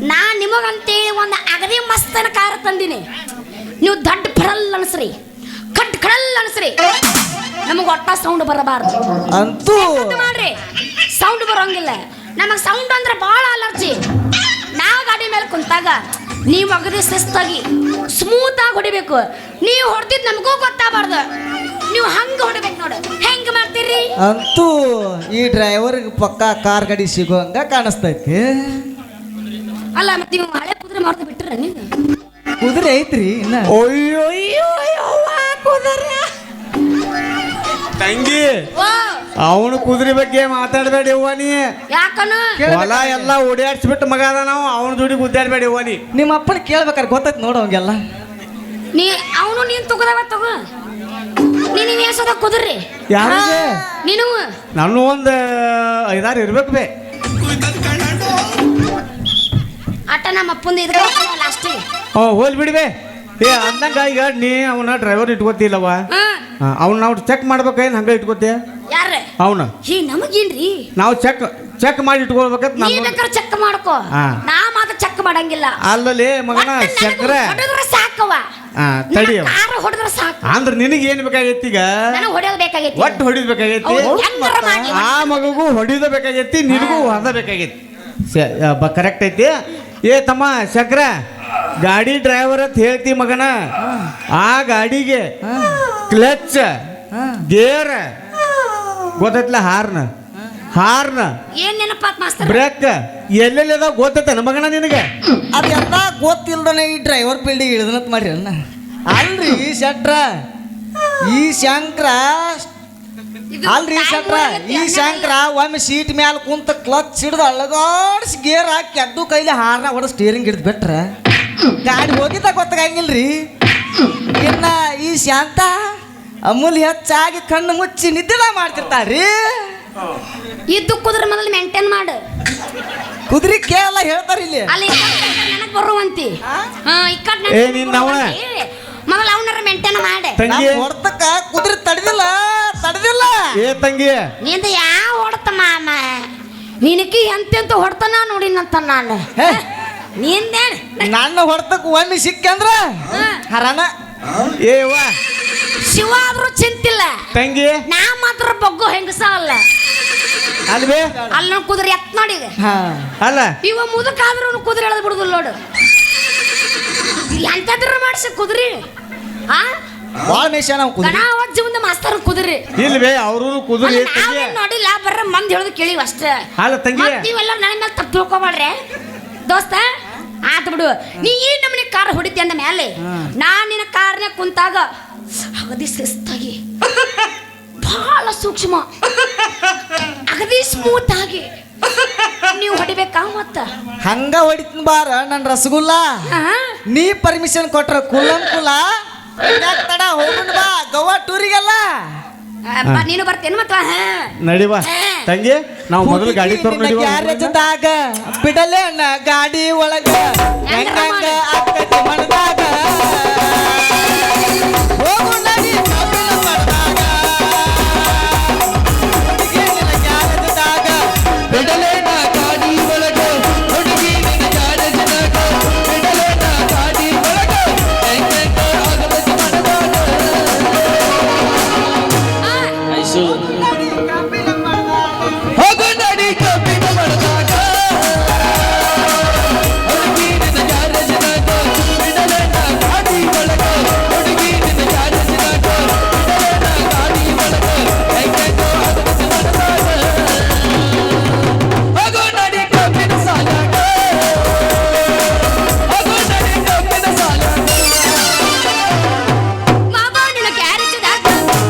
ನಾ ನಿಮಗಂತೇಳಿ ಒಂದು ಅಗದಿ ಮಸ್ತನ ಕಾರ ತಂದಿನಿ. ನೀವು ದಡ್ಡ ಫಡಲ್ ಅನ್ಸ್ರಿ, ಕಟ್ ಕಡಲ್ ಅನ್ಸ್ರಿ, ನಮಗೆ ಒಟ್ಟ ಸೌಂಡ್ ಬರಬಾರ್ದು ಅಂತೂ ಮಾಡ್ರಿ. ಸೌಂಡ್ ಬರೋಂಗಿಲ್ಲ ನಮಗೆ. ಸೌಂಡ್ ಅಂದ್ರೆ ಭಾಳ ಅಲರ್ಜಿ. ನಾವು ಗಾಡಿ ಮೇಲೆ ಕುಂತಾಗ ನೀವು ಅಗದಿ ಶಿಸ್ತಾಗಿ ಸ್ಮೂತ್ ಆಗಿ ಹೊಡಿಬೇಕು. ನೀವು ಹೊಡ್ತಿದ್ ನಮಗೂ ಗೊತ್ತಾಗಬಾರ್ದು. ನೀವು ಹಂಗ ಹೊಡಿಬೇಕು ನೋಡು. ಹೆಂಗ್ ಮಾಡ್ತೀರಿ? ಅಂತೂ ಈ ಡ್ರೈವರ್ಗೆ ಪಕ್ಕ ಕಾರ್ ಗಾಡಿ ಸಿಗೋಂಗ ಕಾಣಿಸ್ತೈತಿ. ಅಲ್ಲ ಮತ್ತೆ ನೀವು ಹಳೆ ಕುದುರೆ ಮಾಡ್ದು ಬಿಟ್ರ ನೀವು? ಕುದುರೆ ಐತ್ರಿ ಇನ್ನ. ತಂಗಿ ಓ ಅವನು ಕುದುರೆ ಬಗ್ಗೆ ಮಾತಾಡಬೇಡಿ ಅವ್ವ ನೀ. ಯಾಕನ? ಹೊಲ ಎಲ್ಲ ಓಡಾಡ್ಸ್ಬಿಟ್ಟು ಮಗ ಅದ ನಾವು ಅವನ ಜೋಡಿ ಗುದ್ದಾಡ್ಬೇಡಿ ಅವ್ವ ನೀ. ನಿಮ್ಮ ಅಪ್ಪನ ಕೇಳ್ಬೇಕಾರೆ ಗೊತ್ತೈತಿ ನೋಡು ಅವಂಗೆಲ್ಲ. ನೀ ಅವನು ನೀನ್ ತಗೋದವ ತಗೋ. ನೀನು ವೇಸದ ಕುದುರೆ ಯಾರಿಗೆ? ನೀನು ನಾನು ಒಂದು 5-6 ಇರ್ಬೇಕು ಬೇ. ಆಟ ನಮ್ಮ ಅಪ್ಪಂದು ಇದ್ರ ಲಾಸ್ಟಿಗೆ. ಹೋಲ್ ಬಿಡ್ಬೇ. ಏ ಅಂದಂಗ ಈಗ ನೀ ಅವನ ಡ್ರೈವರ್ ಇಟ್ಕೋತಿಲ್ಲವ, ಅವ್ನ ನಾವು ಚೆಕ್ ಮಾಡ್ಬೇಕೇನು ಹಂಗ ಇಟ್ಕೋತೀಯ? ಯಾರ ಅವನ ಹೀ ನಮಗೇನ್ರಿ? ನಾವು ಚೆಕ್ ಮಾಡಿ ಇಟ್ಕೊಳ್ಬೇಕಂತ ನೀ ನಮ್ಮ. ಬೇಕಾದ್ರೆ ಚೆಕ್ ಮಾಡ್ಕೋ, ನಾ ಮಾತ್ರ ಚೆಕ್ ಮಾಡಂಗಿಲ್ಲ. ಅಲ್ಲಲ್ಲಿ ಮಗನ ಚಕ್ರ ಹೊಡೆದ್ರೆ ಸಾಕವ. ತಡಿಯವ ಕಾರ ಹೊಡೆದ್ರೆ ಸಾಕು. ಅಂದ್ರೆ ನಿನಗೆ ಏನ್ ಬೇಕಾಗೈತಿ ಈಗ? ನನಗೆ ಹೊಡೆಯೋದು ಬೇಕಾಗೈತಿ. ಒಟ್ಟು ಹೊಡಿದ್ ಬೇಕಾಗೈತಿ. ಹೆಂಗಾರ ಮಾಡಿ ಆ ಮಗಗೂ ಹೊಡಿದ ಬೇಕಾಗೈತಿ, ನಿನಗೂ ಹೊದ ಬೇಕಾಗೈತಿ. ಕರೆಕ್ಟ್ ಐತಿ. ಏ ತಮ್ಮ ಚಕ್ರ, ಗಾಡಿ ಡ್ರೈವರ್ ಅಂತ ಹೇಳ್ತಿ ಮಗನ. ಆ ಗಾಡಿಗೆ ಕ್ಲಚ್, ಗೇರ್ ಗೊತ್ತೈತ್ಲ, ಹಾರ್ನ್ ಏನ್ ನೆನಪಾತ್ ಮಾಸ್ತರ್? ಬ್ರೇಕ್ ಎಲ್ಲೆಲ್ಲಿ ಅದಾವ ಗೊತ್ತೈತೆ ಮಗನ ನಿನಗೆ? ಅದೆಲ್ಲ ಗೊತ್ತಿಲ್ದನೆ ಈ ಡ್ರೈವರ್ ಫೀಲ್ಡಿಗೆ ಇಳಿದನಂತ ಮಾಡ್ರಿ ಅಣ್ಣ. ಅಲ್ರಿ ಶೆಟ್ರ, ಈ ಶಂಕ್ರ ಅಲ್ರಿ ಶೆಟ್ರ, ಈ ಶಂಕ್ರ ಒಮ್ಮೆ ಸೀಟ್ ಮ್ಯಾಲ ಕುಂತ ಕ್ಲಚ್ ಹಿಡ್ದು ಅಳಗಾಡಿಸಿ ಗೇರ್ ಹಾಕಿ ಅಡ್ಡು ಕೈಲಿ ಹಾರ್ನ ಹೊಡೆದು ಸ್ಟೀರಿಂಗ್ ಹಿಡಿದು ಬಿಟ್ರೆ ಗಾಡಿ ಹೋಗಿದ್ದ ಗೊತ್ತಾಗಂಗಿಲ್ರಿ. ಇನ್ನ ಈ ಶಾಂತ ಅಮೂಲ್ ಹೆಚ್ಚಾಗಿ ಕಣ್ಣು ಮುಚ್ಚಿ ನಿದ್ದೆ ಮಾಡ್ತಿರ್ತಾರ್ರಿ. ಇದ್ದು ಕುದುರೆ ಮೊದಲು ಮೇಂಟೈನ್ ಮಾಡು. ಕುದುರೆ ಕೇಳಲ್ಲ ಹೇಳ್ತಾರ ಇಲ್ಲಿ. ಅಲ್ಲಿ ನನಗೆ ಬರುವಂತಿ ಏ ನಿನ್ನ ಅವನ ಮೊದಲು ಅವನರ ಮೇಂಟೈನ್ ಮಾಡೆ. ತಂಗಿ ಹೊಡ್ತಕ್ಕ ಕುದುರೆ ತಡೆದಿಲ್ಲ. ಏ ತಂಗಿ, ನಿಂದ ಯಾವ ಹೊಡ್ತ ಮಾಮ? ನಿನಕಿ ಎಂತೆಂತ ಹೊಡ್ತಾನ ನೋಡಿನಂತ ನಾನು. ನಿಂದೇನ್ ನನ್ನ ಹೊಡ್ತಕ್ಕ ಒಮ್ಮೆ ಸಿಕ್ಕಂದ್ರ ಹರಾನ. ಏ ವಾ ಶಿವ ಆದ್ರೂ ಚಿಂತಿಲ್ಲ ತಂಗಿ, ನಾ ಮಾತ್ರ ಬಗ್ಗು ಹೆಂಗಸ ಅಲ್ಲ. ಅಲ್ವೇ? ಅಲ್ಲಿ ನೋಡ್ ಕುದುರೆ ಎತ್ ನೋಡಿ. ಅಲ್ಲ ಇವ ಮುದಕಾದ್ರೂ ಕುದುರೆ ಎಳೆದ್ ಬಿಡುದಿಲ್ಲ ನೋಡು. ಎಂತದ್ರ ಮಾಡಿಸಿ ಕುದುರೆ ಬಾಳ ಮೇಷ ನಾವು ಕುದುರೆ. ಗಣ ಅಜ್ಜಿ ಮುಂದೆ ಮಾಸ್ತರ್ ಕುದುರೆ ಇಲ್ವೇ ಅವರು ಕುದುರೆ. ನಾವೇನ್ ನೋಡಿಲ್ಲ, ಬರ್ರ ಮಂದಿ ಹೇಳೋದು ಕೇಳಿವ್ ಅಷ್ಟೇ. ಅಲ್ಲ ತಂಗಿ, ನೀವೆಲ್ಲ ನನ್ನ ಮೇಲೆ ತಪ್ಪು ತಿಳ್ಕೊಬಾಡ್ರೆ ದೋಸ್ತ. ಆತ್ ಬಿಡು, ನೀ ಈ ನಮ್ಮನೆ ಕಾರ್ ಹೊಡಿತಿ ಅಂದ ಮೇಲೆ ನಾ ನಿನ್ನ ಕಾರ್ನ್ಯಾಗ ಕುಂತಾಗ ಅಗದಿ ಶಿಸ್ತಾಗಿ, ಬಹಳ ಸೂಕ್ಷ್ಮ, ಅಗದಿ ಸ್ಮೂತ್ ಆಗಿ ನೀವು ಹೊಡಿಬೇಕಾ? ಮತ್ತ ಹಂಗ ಹೊಡಿತೀನಿ ಬಾರ ನನ್ನ ರಸಗುಲ್ಲ. ನೀ ಪರ್ಮಿಷನ್ ಕೊಟ್ರ ಕುಲಂ ಕುಲ ತಡ ಹೋಗೋಣ ಬಾ ಗೋವಾ ಟೂರಿಗೆಲ್ಲ. ನೀನು ಬರ್ತೇನು ಮತ್ತ? ನಡಿವಾ ತಂಗಿ, ನಾವು ಮೊದಲು ಗಾಡಿ ಗ್ಯಾರೇಜ್ದಾಗ ಬಿಡಲೇ ಅಣ್ಣ ಗಾಡಿ ಒಳಗ ಹೆಂಗಂಗ ಆಕತಿ ಮಣದಾಗ ಹೋಗು ನಡಿ ಕಬ್ಬಿಣ ಮಣದಾಗ. ಹುಡುಗಿ ನಿನ್ನ ಗ್ಯಾರೇಜ್ದಾಗ ಬಿಡಲೇ ನಾ ಗಾಡಿ ಒಳಗ, ಹುಡುಗಿ ನಿನ್ನ ಗ್ಯಾರೇಜ್ದಾಗ ಬಿಡಲೇ ನಾ ಗಾಡಿ ಒಳಗ ಹೆಂಗಂಗ ಆಕತಿ ಮಣದಾಗ. ಹೋಗು ನಡಿ ಕಬ್ಬಿಣ ಮಣದಾಗ, ಹುಡುಗಿ ನಿನ್ನ ಗ್ಯಾರೇಜ್ದಾಗ ಬಿಡಲೇ ನಾ ಗಾಡಿ ಒಳಗ, ಹುಡುಗಿ ನಿನ್ನ ಗ್ಯಾರೇಜ್ದಾಗ ಬಿಡಲೇ ನಾ ಗಾಡಿ ಒಳಗ ಹೆಂಗಂಗ ಆಕತಿ ಮಣದಾಗ. ಹೋಗು ನಡಿ ಕಬ್ಬಿಣ ಸಾಲಾಗ, ಹೋಗು ನಡಿ ಕಬ್ಬಿಣ ಸಾಲಾಗ. ಬಾಬಾ ನಿನ್ನ ಗ್ಯಾರೇಜ್ದಾಗ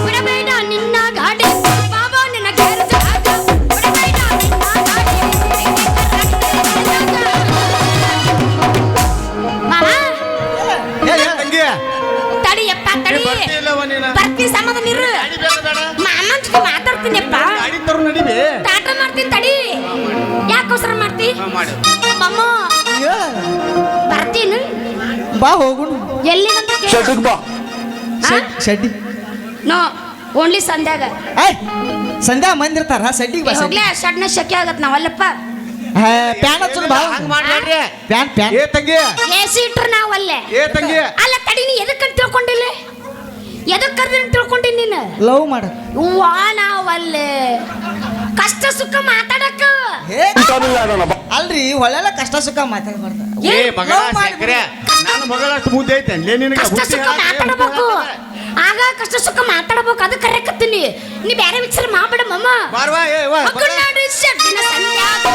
ಬಿಡಬೇಡ ನಿನ್ನ ಗಾಡಿ. ಬಾಬಾ ನಿನ್ನ ಗ್ಯಾರೇಜ್ದಾಗ ಬಿಡಬೇಡ ನಿನ್ನ ಗಾಡಿ. ಮಾಮ ತಂಗಿ, ತಡಿಯಪ್ಪ ತಡಿ. ಬರ್ತಿಲ್ಲವ ನೀನು? ಬರ್ತಿ ಸಮಾಧಾನ ಇರು. ಮಾಮನ್ ಜೊತೆ ಮಾತಾಡ್ತೀನಿಯಪ್ಪ. ಗಾಡಿ ತರು ನಡಿಬೇ. ಟಾಟಾ ಮಾಡ್ತೀನಿ ತಡಿ. ಯಾಕೋಸ್ಕರ ಮಾಡ್ತಿ? ಮಮ್ಮ ಬರ್ತೀನಿ. ಬಾ ಹೋಗುಣ ಎಲ್ಲಿಗಂತ ಶೆಡ್ಡಿ. No only ಸಂಧ್ಯಾಗ. ಸಂಧ್ಯಾ ಮಂದಿರ್ತಾರ ಸಡ್ಡಿಗೆ ಬಾ. ಹೋಗ್ಲೇ ಶಡ್ನ ಶೆಕೆ ಆಗತ್ ನಾವಲ್ಲಪ್ಪ. ಪ್ಯಾನ್ ಹಚ್ಚೋದು ಭಾಳ ಹಂಗ್ ಮಾಡ್ಬೇಡ್ರಿ. ಪ್ಯಾನ್ ಪ್ಯಾನ್ ಏ ತಂಗಿ ಎಸಿ ಇಟ್ರ ನಾವಲ್ಲೇ ಏ ತಂಗಿ ಅಲ್ಲ ತಡಿ ನೀ ಎದಕ್ಕಂತ ತಿಳ್ಕೊಂಡಿಲ್ಲ ಎದಕ್ ಕರ್ದಿ ತಿಳ್ಕೊಂಡಿನಿ ನೀನು ಲವ್ ಮಾಡ ವಾ ನಾವಲ್ಲೇ ಕಷ್ಟ ಸುಖ ಮಾತಾಡಕ್ಕ ಅಲ್ರಿ ಒಳ್ಳೆಲ್ಲ ಕಷ್ಟ ಸುಖ ಮಾತಾಡ್ಬಾರ್ದ ಏ ಮಗಳ ಶಂಕರೆ ನನ್ನ ಮಗಳಷ್ಟು ಬುದ್ಧಿ ಐತೆ ಲೇ ನಿನಗೆ ಕಷ್ಟ ಬುದ್ಧಿ ಸುಖ ಮಾತಾಡಬೇಕು ಆಗ ಕಷ್ಟ ಸುಖ ಮಾತಾಡಬೇಕು ಅದು ಕರೆಕತ್ತೀನಿ ನೀ ಬೇರೆ ವಿಚಾರ ಮಾಡ್ಬೇಡ ಮಮ್ಮ ಬಾರ್ವಾ ಏ ವಾ ಮಕ್ಕಳಾಡು ಶಬ್ದಿನ ಸಂಧ್ಯಾಗ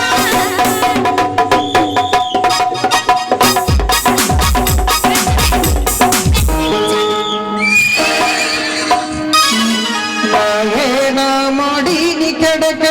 ಏನ ಮಾಡೀನಿ ಕೆಡಕ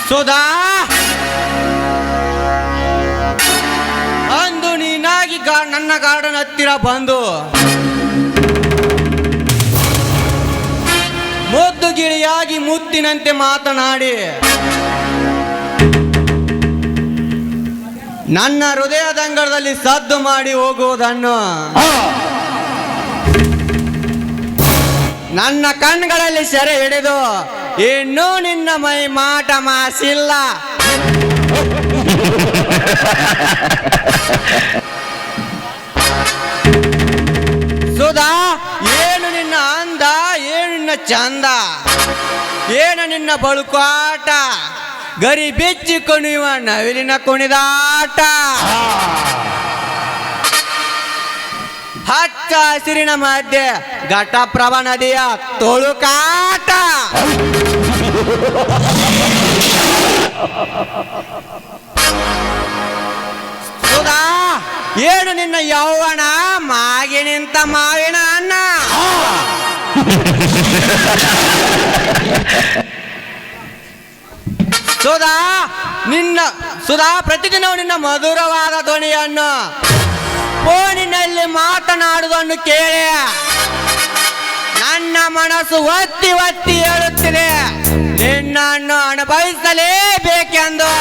ಸುಧಾ ಅಂದು ನೀನಾಗಿ ನನ್ನ ಗಾರ್ಡನ್ ಹತ್ತಿರ ಬಂದು ಮುದ್ದು ಗಿಳಿಯಾಗಿ ಮುತ್ತಿನಂತೆ ಮಾತನಾಡಿ ನನ್ನ ಹೃದಯದಂಗಳದಲ್ಲಿ ಸದ್ದು ಮಾಡಿ ಹೋಗುವುದನ್ನು ನನ್ನ ಕಣ್ಗಳಲ್ಲಿ ಸೆರೆ ಹಿಡಿದು ಇನ್ನೂ ನಿನ್ನ ಮೈ ಮಾಟ ಮಾಸಿಲ್ಲ. ಸುಧಾ ಏನು ನಿನ್ನ ಅಂದ, ಏನು ನಿನ್ನ ಚಂದ, ಏನು ನಿನ್ನ ಬಳುಕಾಟ, ಗರಿ ಬೆಚ್ಚಿ ಕುಣಿಯುವ ನವಿಲಿನ ಕುಣಿದಾಟ, ಹಚ್ಚ ಹಸಿರಿನ ಮಧ್ಯೆ ಘಟಪ್ರಭ ನದಿಯ ತೊಳುಕಾಟ. ಸುಧಾ ಏನು ನಿನ್ನ ಯೌವನ, ಮಾಗಿ ನಿಂತ ಮಾವಿನ ಅನ್ನ. ಸುಧಾ ಪ್ರತಿದಿನವೂ ನಿನ್ನ ಮಧುರವಾದ ಧ್ವನಿಯನ್ನು ಫೋನಿನಲ್ಲಿ ಮಾತನಾಡುವುದನ್ನು ಕೇಳಿ ನನ್ನ ಮನಸ್ಸು ಒತ್ತಿ ಒತ್ತಿ ಹೇಳುತ್ತಿದೆ, ನಿನ್ನನ್ನು ಅನುಭವಿಸಲೇಬೇಕೆಂದು.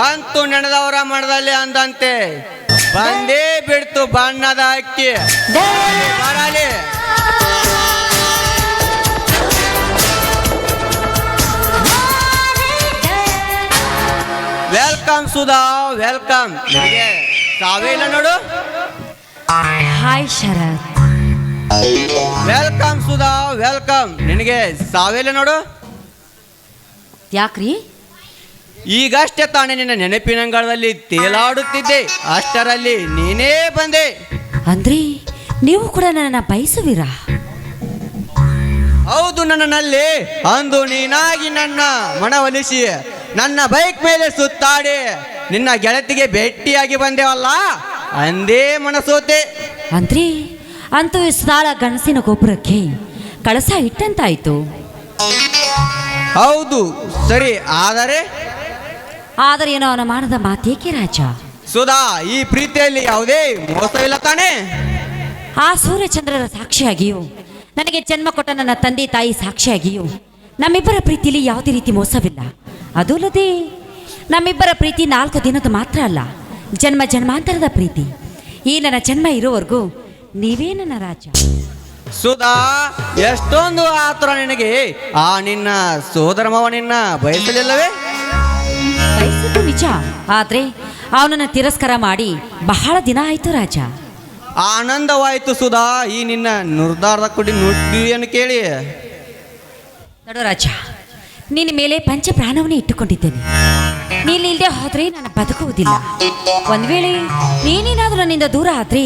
ಅಂತೂ ನೆನೆದವರ ಮನದಲ್ಲಿ ಅಂದಂತೆ ಬಂದೇ ಬಿಡ್ತು ಬಣ್ಣದ ಅಕ್ಕಿ. ಬರಲಿ ವೆಲ್ಕಮ್ ಸುಧಾ, ವೆಲ್ಕಮ್. ನಿಮಗೆ ಸಾವಿಲ್ಲ ನೋಡು. Hi Sharath. Welcome Sudha, welcome. ನಿನಗೆ ಸಾವಿಲ್ಲ ನೋಡು. ಯಾಕ್ರಿ? ಈಗಷ್ಟೇ ತಾನೇ ನಿನ್ನ ನೆನಪಿನಂಗಳದಲ್ಲಿ ತೇಲಾಡುತ್ತಿದ್ದೆ, ಅಷ್ಟರಲ್ಲಿ ನೀನೇ ಬಂದೆ. ಅಂದ್ರಿ ನೀವು ಕೂಡ ನನ್ನನ್ನು ಬಯಸುವಿರಾ? ಹೌದು ನನ್ನಲ್ಲಿ ಅಂದು ನೀನಾಗಿ ನನ್ನ ಮನವೊಲಿಸಿ ನನ್ನ ಬೈಕ್ ಮೇಲೆ ಸುತ್ತಾಡಿ ನಿನ್ನ ಗೆಳತಿಗೆ ಭೇಟಿಯಾಗಿ ಬಂದೆವಲ್ಲ ಅಂದೇ ಮನಸೋತೆ. ಅಂದ್ರೆ ಅಂತೂ ಸ್ಥಳ ಗಣಸಿನ ಗೊಬ್ಬರಕ್ಕೆ ಕಳಸ ಇಟ್ಟಂತಾಯ್ತು. ಹೌದು ಸರಿ, ಆದರೆ ಏನೋ ಅವನ ಮಾನದ ಮಾತೇಕೆ ರಾಜ? ಸುಧಾ, ಈ ಪ್ರೀತಿಯಲ್ಲಿ ಯಾವುದೇ ಮೋಸವಿಲ್ಲ ತಾನೇ? ಆ ಸೂರ್ಯಚಂದ್ರರ ಸಾಕ್ಷಿಯಾಗಿಯೂ ನನಗೆ ಜನ್ಮ ಕೊಟ್ಟ ನನ್ನ ತಂದೆ ತಾಯಿ ಸಾಕ್ಷಿಯಾಗಿಯೂ ನಮ್ಮಿಬ್ಬರ ಪ್ರೀತಿಯಲ್ಲಿ ಯಾವುದೇ ರೀತಿ ಮೋಸವಿಲ್ಲ. ಅದೂ ಅಲ್ಲದೆ ನಮ್ಮಿಬ್ಬರ ಪ್ರೀತಿ 4 ದಿನದ ಮಾತ್ರ ಅಲ್ಲ, ಜನ್ಮ ಜನ್ಮಾಂತರದ ಪ್ರೀತಿ. ಈ ನನ್ನ ಜನ್ಮ ಇರೋವರೆಗೂ ನೀವೇ ನನ್ನ ರಾಜ. ಸುಧಾ, ಎಷ್ಟೊಂದು ಆತುರ ನಿನಗೆ. ಆ ನಿನ್ನ ಸೋದರ ಮಾವ ನಿನ್ನ ಬಯಸಲಿಲ್ಲವೇ? ಬಯಸಿದ್ದು ನಿಜ, ಆದ್ರೆ ಅವನನ್ನು ತಿರಸ್ಕಾರ ಮಾಡಿ ಬಹಳ ದಿನ ಆಯ್ತು ರಾಜ. ಆನಂದವಾಯಿತು ಸುಧಾ ಈ ನಿನ್ನ ನುರ್ದಾರದ ಕುಡಿ ನುಡಿಯನ್ನು ಕೇಳಿ. ನೋಡು ರಾಜ, ನಿನ್ನ ಮೇಲೆ ಪಂಚ ಪ್ರಾಣವನ್ನೇ ಇಟ್ಟುಕೊಂಡಿದ್ದೇನೆ. ನೀನಿಲ್ಲದೆ ಹೋದ್ರೆ ನಾನು ಬದುಕುವುದಿಲ್ಲ. ಒಂದ್ ವೇಳೆ ನೀನೇನಾದ್ರೂ ನನ್ನಿಂದ ದೂರ ಆದ್ರೆ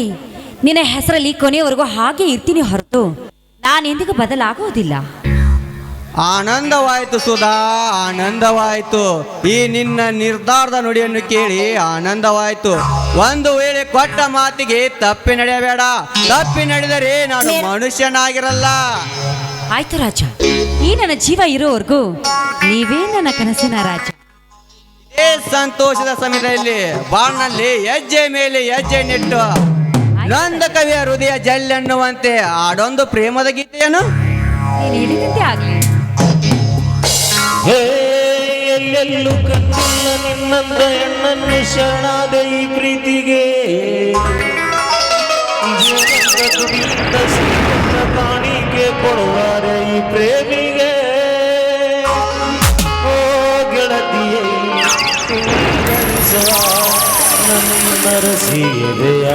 ನಿನ್ನ ಹೆಸರಲ್ಲಿ ಕೊನೆಯವರೆಗೂ ಹಾಗೆ ಇರ್ತೀನಿ ಹೊರತು ನಾನೆಂದಿಗೂ ಬದಲಾಗುವುದಿಲ್ಲ. ಆನಂದವಾಯಿತು ಸುಧಾ, ಆನಂದವಾಯಿತು. ಈ ನಿನ್ನ ನಿರ್ಧಾರದ ನುಡಿಯನ್ನು ಕೇಳಿ ಆನಂದವಾಯಿತು. ಒಂದು ವೇಳೆ ಕೊಟ್ಟ ಮಾತಿಗೆ ತಪ್ಪಿ ನಡೆಯಬೇಡ. ತಪ್ಪಿ ನಡೆದರೆ ನಾನು ಮನುಷ್ಯನಾಗಿರಲ್ಲ. ಆಯ್ತು ರಾಜ, ಈ ನನ್ನ ಜೀವ ಇರೋವರೆಗೂ ನೀವೇ ನನ್ನ ಕನಸಿನ ರಾಜ. ಇದೇ ಸಂತೋಷದ ಸಮಯದಲ್ಲಿ ಬಾಳ್ನಲ್ಲಿ ಹೆಜ್ಜೆ ಮೇಲೆ ಹೆಜ್ಜೆ ನೆಟ್ಟು ನಂದ ಕವಿಯ ಹೃದಯ ಜಲ್ಲೆನ್ನುವಂತೆ ಆಡೊಂದು ಪ್ರೇಮದ ಗೀತೆಯನ್ನು ನೀನು ಹೇಳಿದಂತೆ ಆಗ್ಲಿ. ಎಲ್ಲೆಲ್ಲೂ ಕಣ್ಣಿಲ್ಲ ನಿನ್ನಂದ ಹೆಣ್ಣನ್ನು ಶರಣಾದ ಈ ಪ್ರೀತಿಗೆ ಜೀವನದ ಶ್ರೀಮಂತ ಕಾಣಿಕೆ ಕೊಡುವಾರೆ ಈ ಪ್ರೇಮಿಗೆ. ಓ ಗೆಳತಿಯೇ ನನ್ನ ರಸಿದೆಯ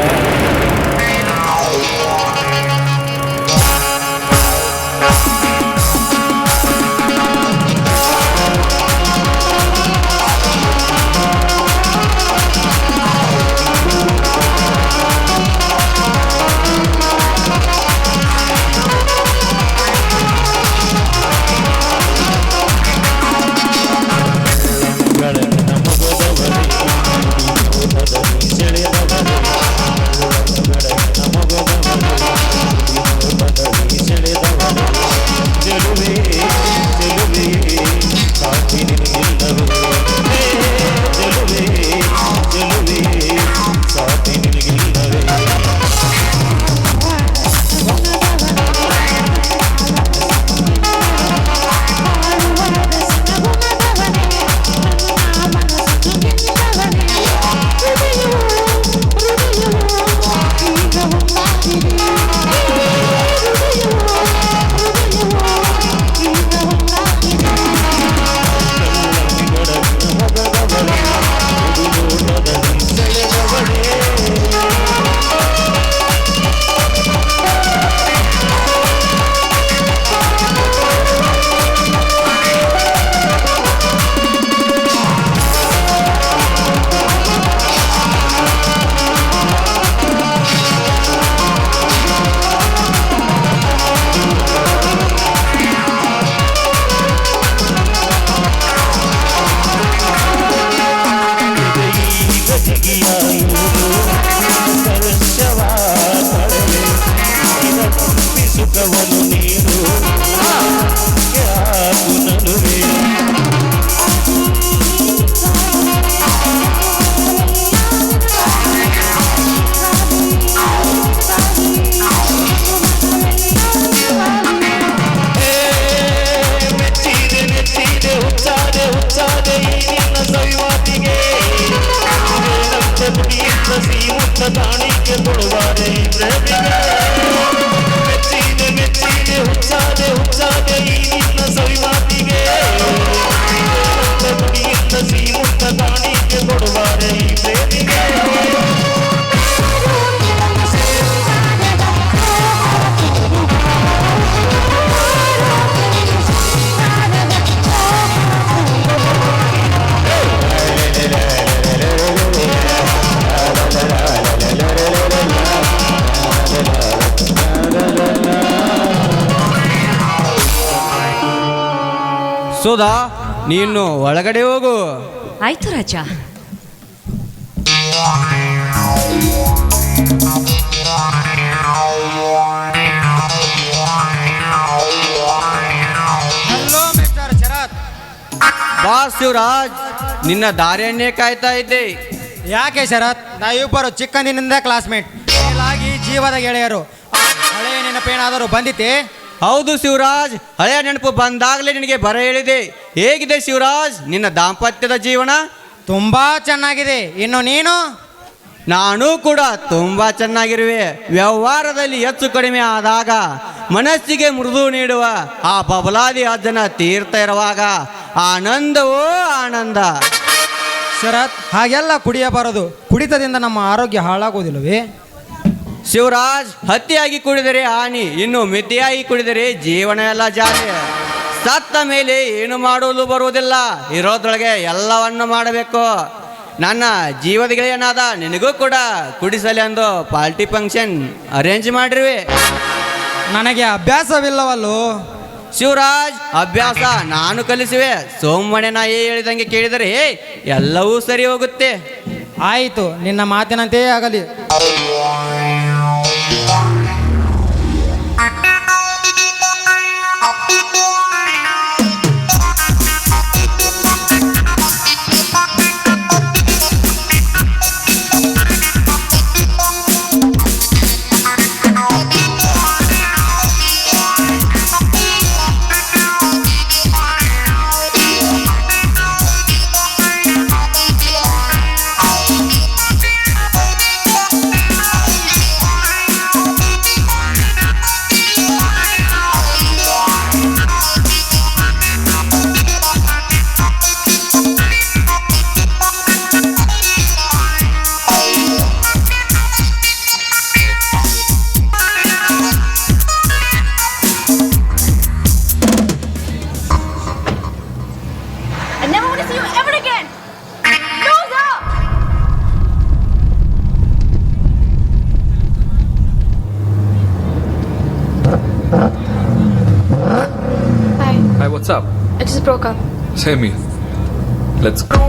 ಕಾಣಿಕೆ ಕೊಡುವಾರೆ ಈ ಪ್ರೇಮಿಗೆ. ಮೆಚ್ಚಿದೆ ಹುಚ್ಚಾದೆ ಈ ನಿನ್ನ ಸವಿಮಾತಿಗೆ. ಶ್ರೀಮಂತ ಕಾಣಿಕೆ ಕೊಡುವಾರೆ ಈ ಪ್ರೇಮಿಗೆ. ಯಶೋದ ನೀನು ಒಳಗಡೆ ಹೋಗು. ಆಯ್ತು ರಾಜ. ಹಲೋ ಮಿಸ್ಟರ್ ಶರತ್. ಬಾ ಶಿವರಾಜ್, ನಿನ್ನ ದಾರಿಯನ್ನೇ ಕಾಯ್ತಾ ಇದ್ದೆ. ಯಾಕೆ ಶರತ್? ನಾವಿಬ್ಬರು ಚಿಕ್ಕಂದಿನಿಂದ ಕ್ಲಾಸ್ಮೇಟ್, ಮೇಲಾಗಿ ಜೀವದ ಗೆಳೆಯರು. ಹಳೆಯ ನೆನಪೇನಾದರೂ ಬಂದಿತ್ತೆ? ಹೌದು ಶಿವರಾಜ್, ಹಳೆಯ ನೆನಪು ಬಂದಾಗಲೇ ನಿನಗೆ ಬರ ಹೇಳಿದೆ. ಹೇಗಿದೆ ಶಿವರಾಜ್ ನಿನ್ನ ದಾಂಪತ್ಯದ ಜೀವನ? ತುಂಬಾ ಚೆನ್ನಾಗಿದೆ. ಇನ್ನು ನೀನು? ನಾನು ಕೂಡ ತುಂಬಾ ಚೆನ್ನಾಗಿರುವೆ. ವ್ಯವಹಾರದಲ್ಲಿ ಹೆಚ್ಚು ಕಡಿಮೆ ಆದಾಗ ಮನಸ್ಸಿಗೆ ಮೃದು ನೀಡುವ ಆ ಬಬಲಾದಿ ಅಜ್ಜನ ತೀರ್ಥ ಇರುವಾಗ ಆನಂದವೋ ಆನಂದ. ಶರತ್, ಹಾಗೆಲ್ಲ ಕುಡಿಯಬಾರದು. ಕುಡಿತದಿಂದ ನಮ್ಮ ಆರೋಗ್ಯ ಹಾಳಾಗುವುದಿಲ್ಲವೇ? ಶಿವರಾಜ್, ಅತಿಯಾಗಿ ಕುಡಿದರೆ ಹಾನಿ, ಇನ್ನು ಮಿತಿಯಾಗಿ ಕುಡಿದರೆ ಜೀವನ ಎಲ್ಲ ಜಾಲಿ. ಸತ್ತ ಮೇಲೆ ಏನು ಮಾಡುವುದು ಬರುವುದಿಲ್ಲ, ಇರೋದ್ರೊಳಗೆ ಎಲ್ಲವನ್ನು ಮಾಡಬೇಕು. ನನ್ನ ಜೀವದ ಗೆಳೆಯನಾದ ನಿನಗೂ ಕೂಡ ಕುಡಿಸಲಿ ಎಂದು ಪಾರ್ಟಿ ಫಂಕ್ಷನ್ ಅರೇಂಜ್ ಮಾಡಿರುವೆ. ನನಗೆ ಅಭ್ಯಾಸವಿಲ್ಲವಲ್ಲೋ ಶಿವರಾಜ್, ಅಭ್ಯಾಸ ನಾನು ಕಲಿಸುವೆ. ಸೋಮವಾರ ನಾಯಿ ಹೇಳಿದಂಗೆ ಕೇಳಿದರೆ ಎಲ್ಲವೂ ಸರಿ ಹೋಗುತ್ತೆ. ಆಯಿತು, ನಿನ್ನ ಮಾತಿನಂತೆಯೇ ಆಗಲಿ. I never want to see you ever again. Loser! Hi. Hi, what's up? I just broke up. Same here. Let's go.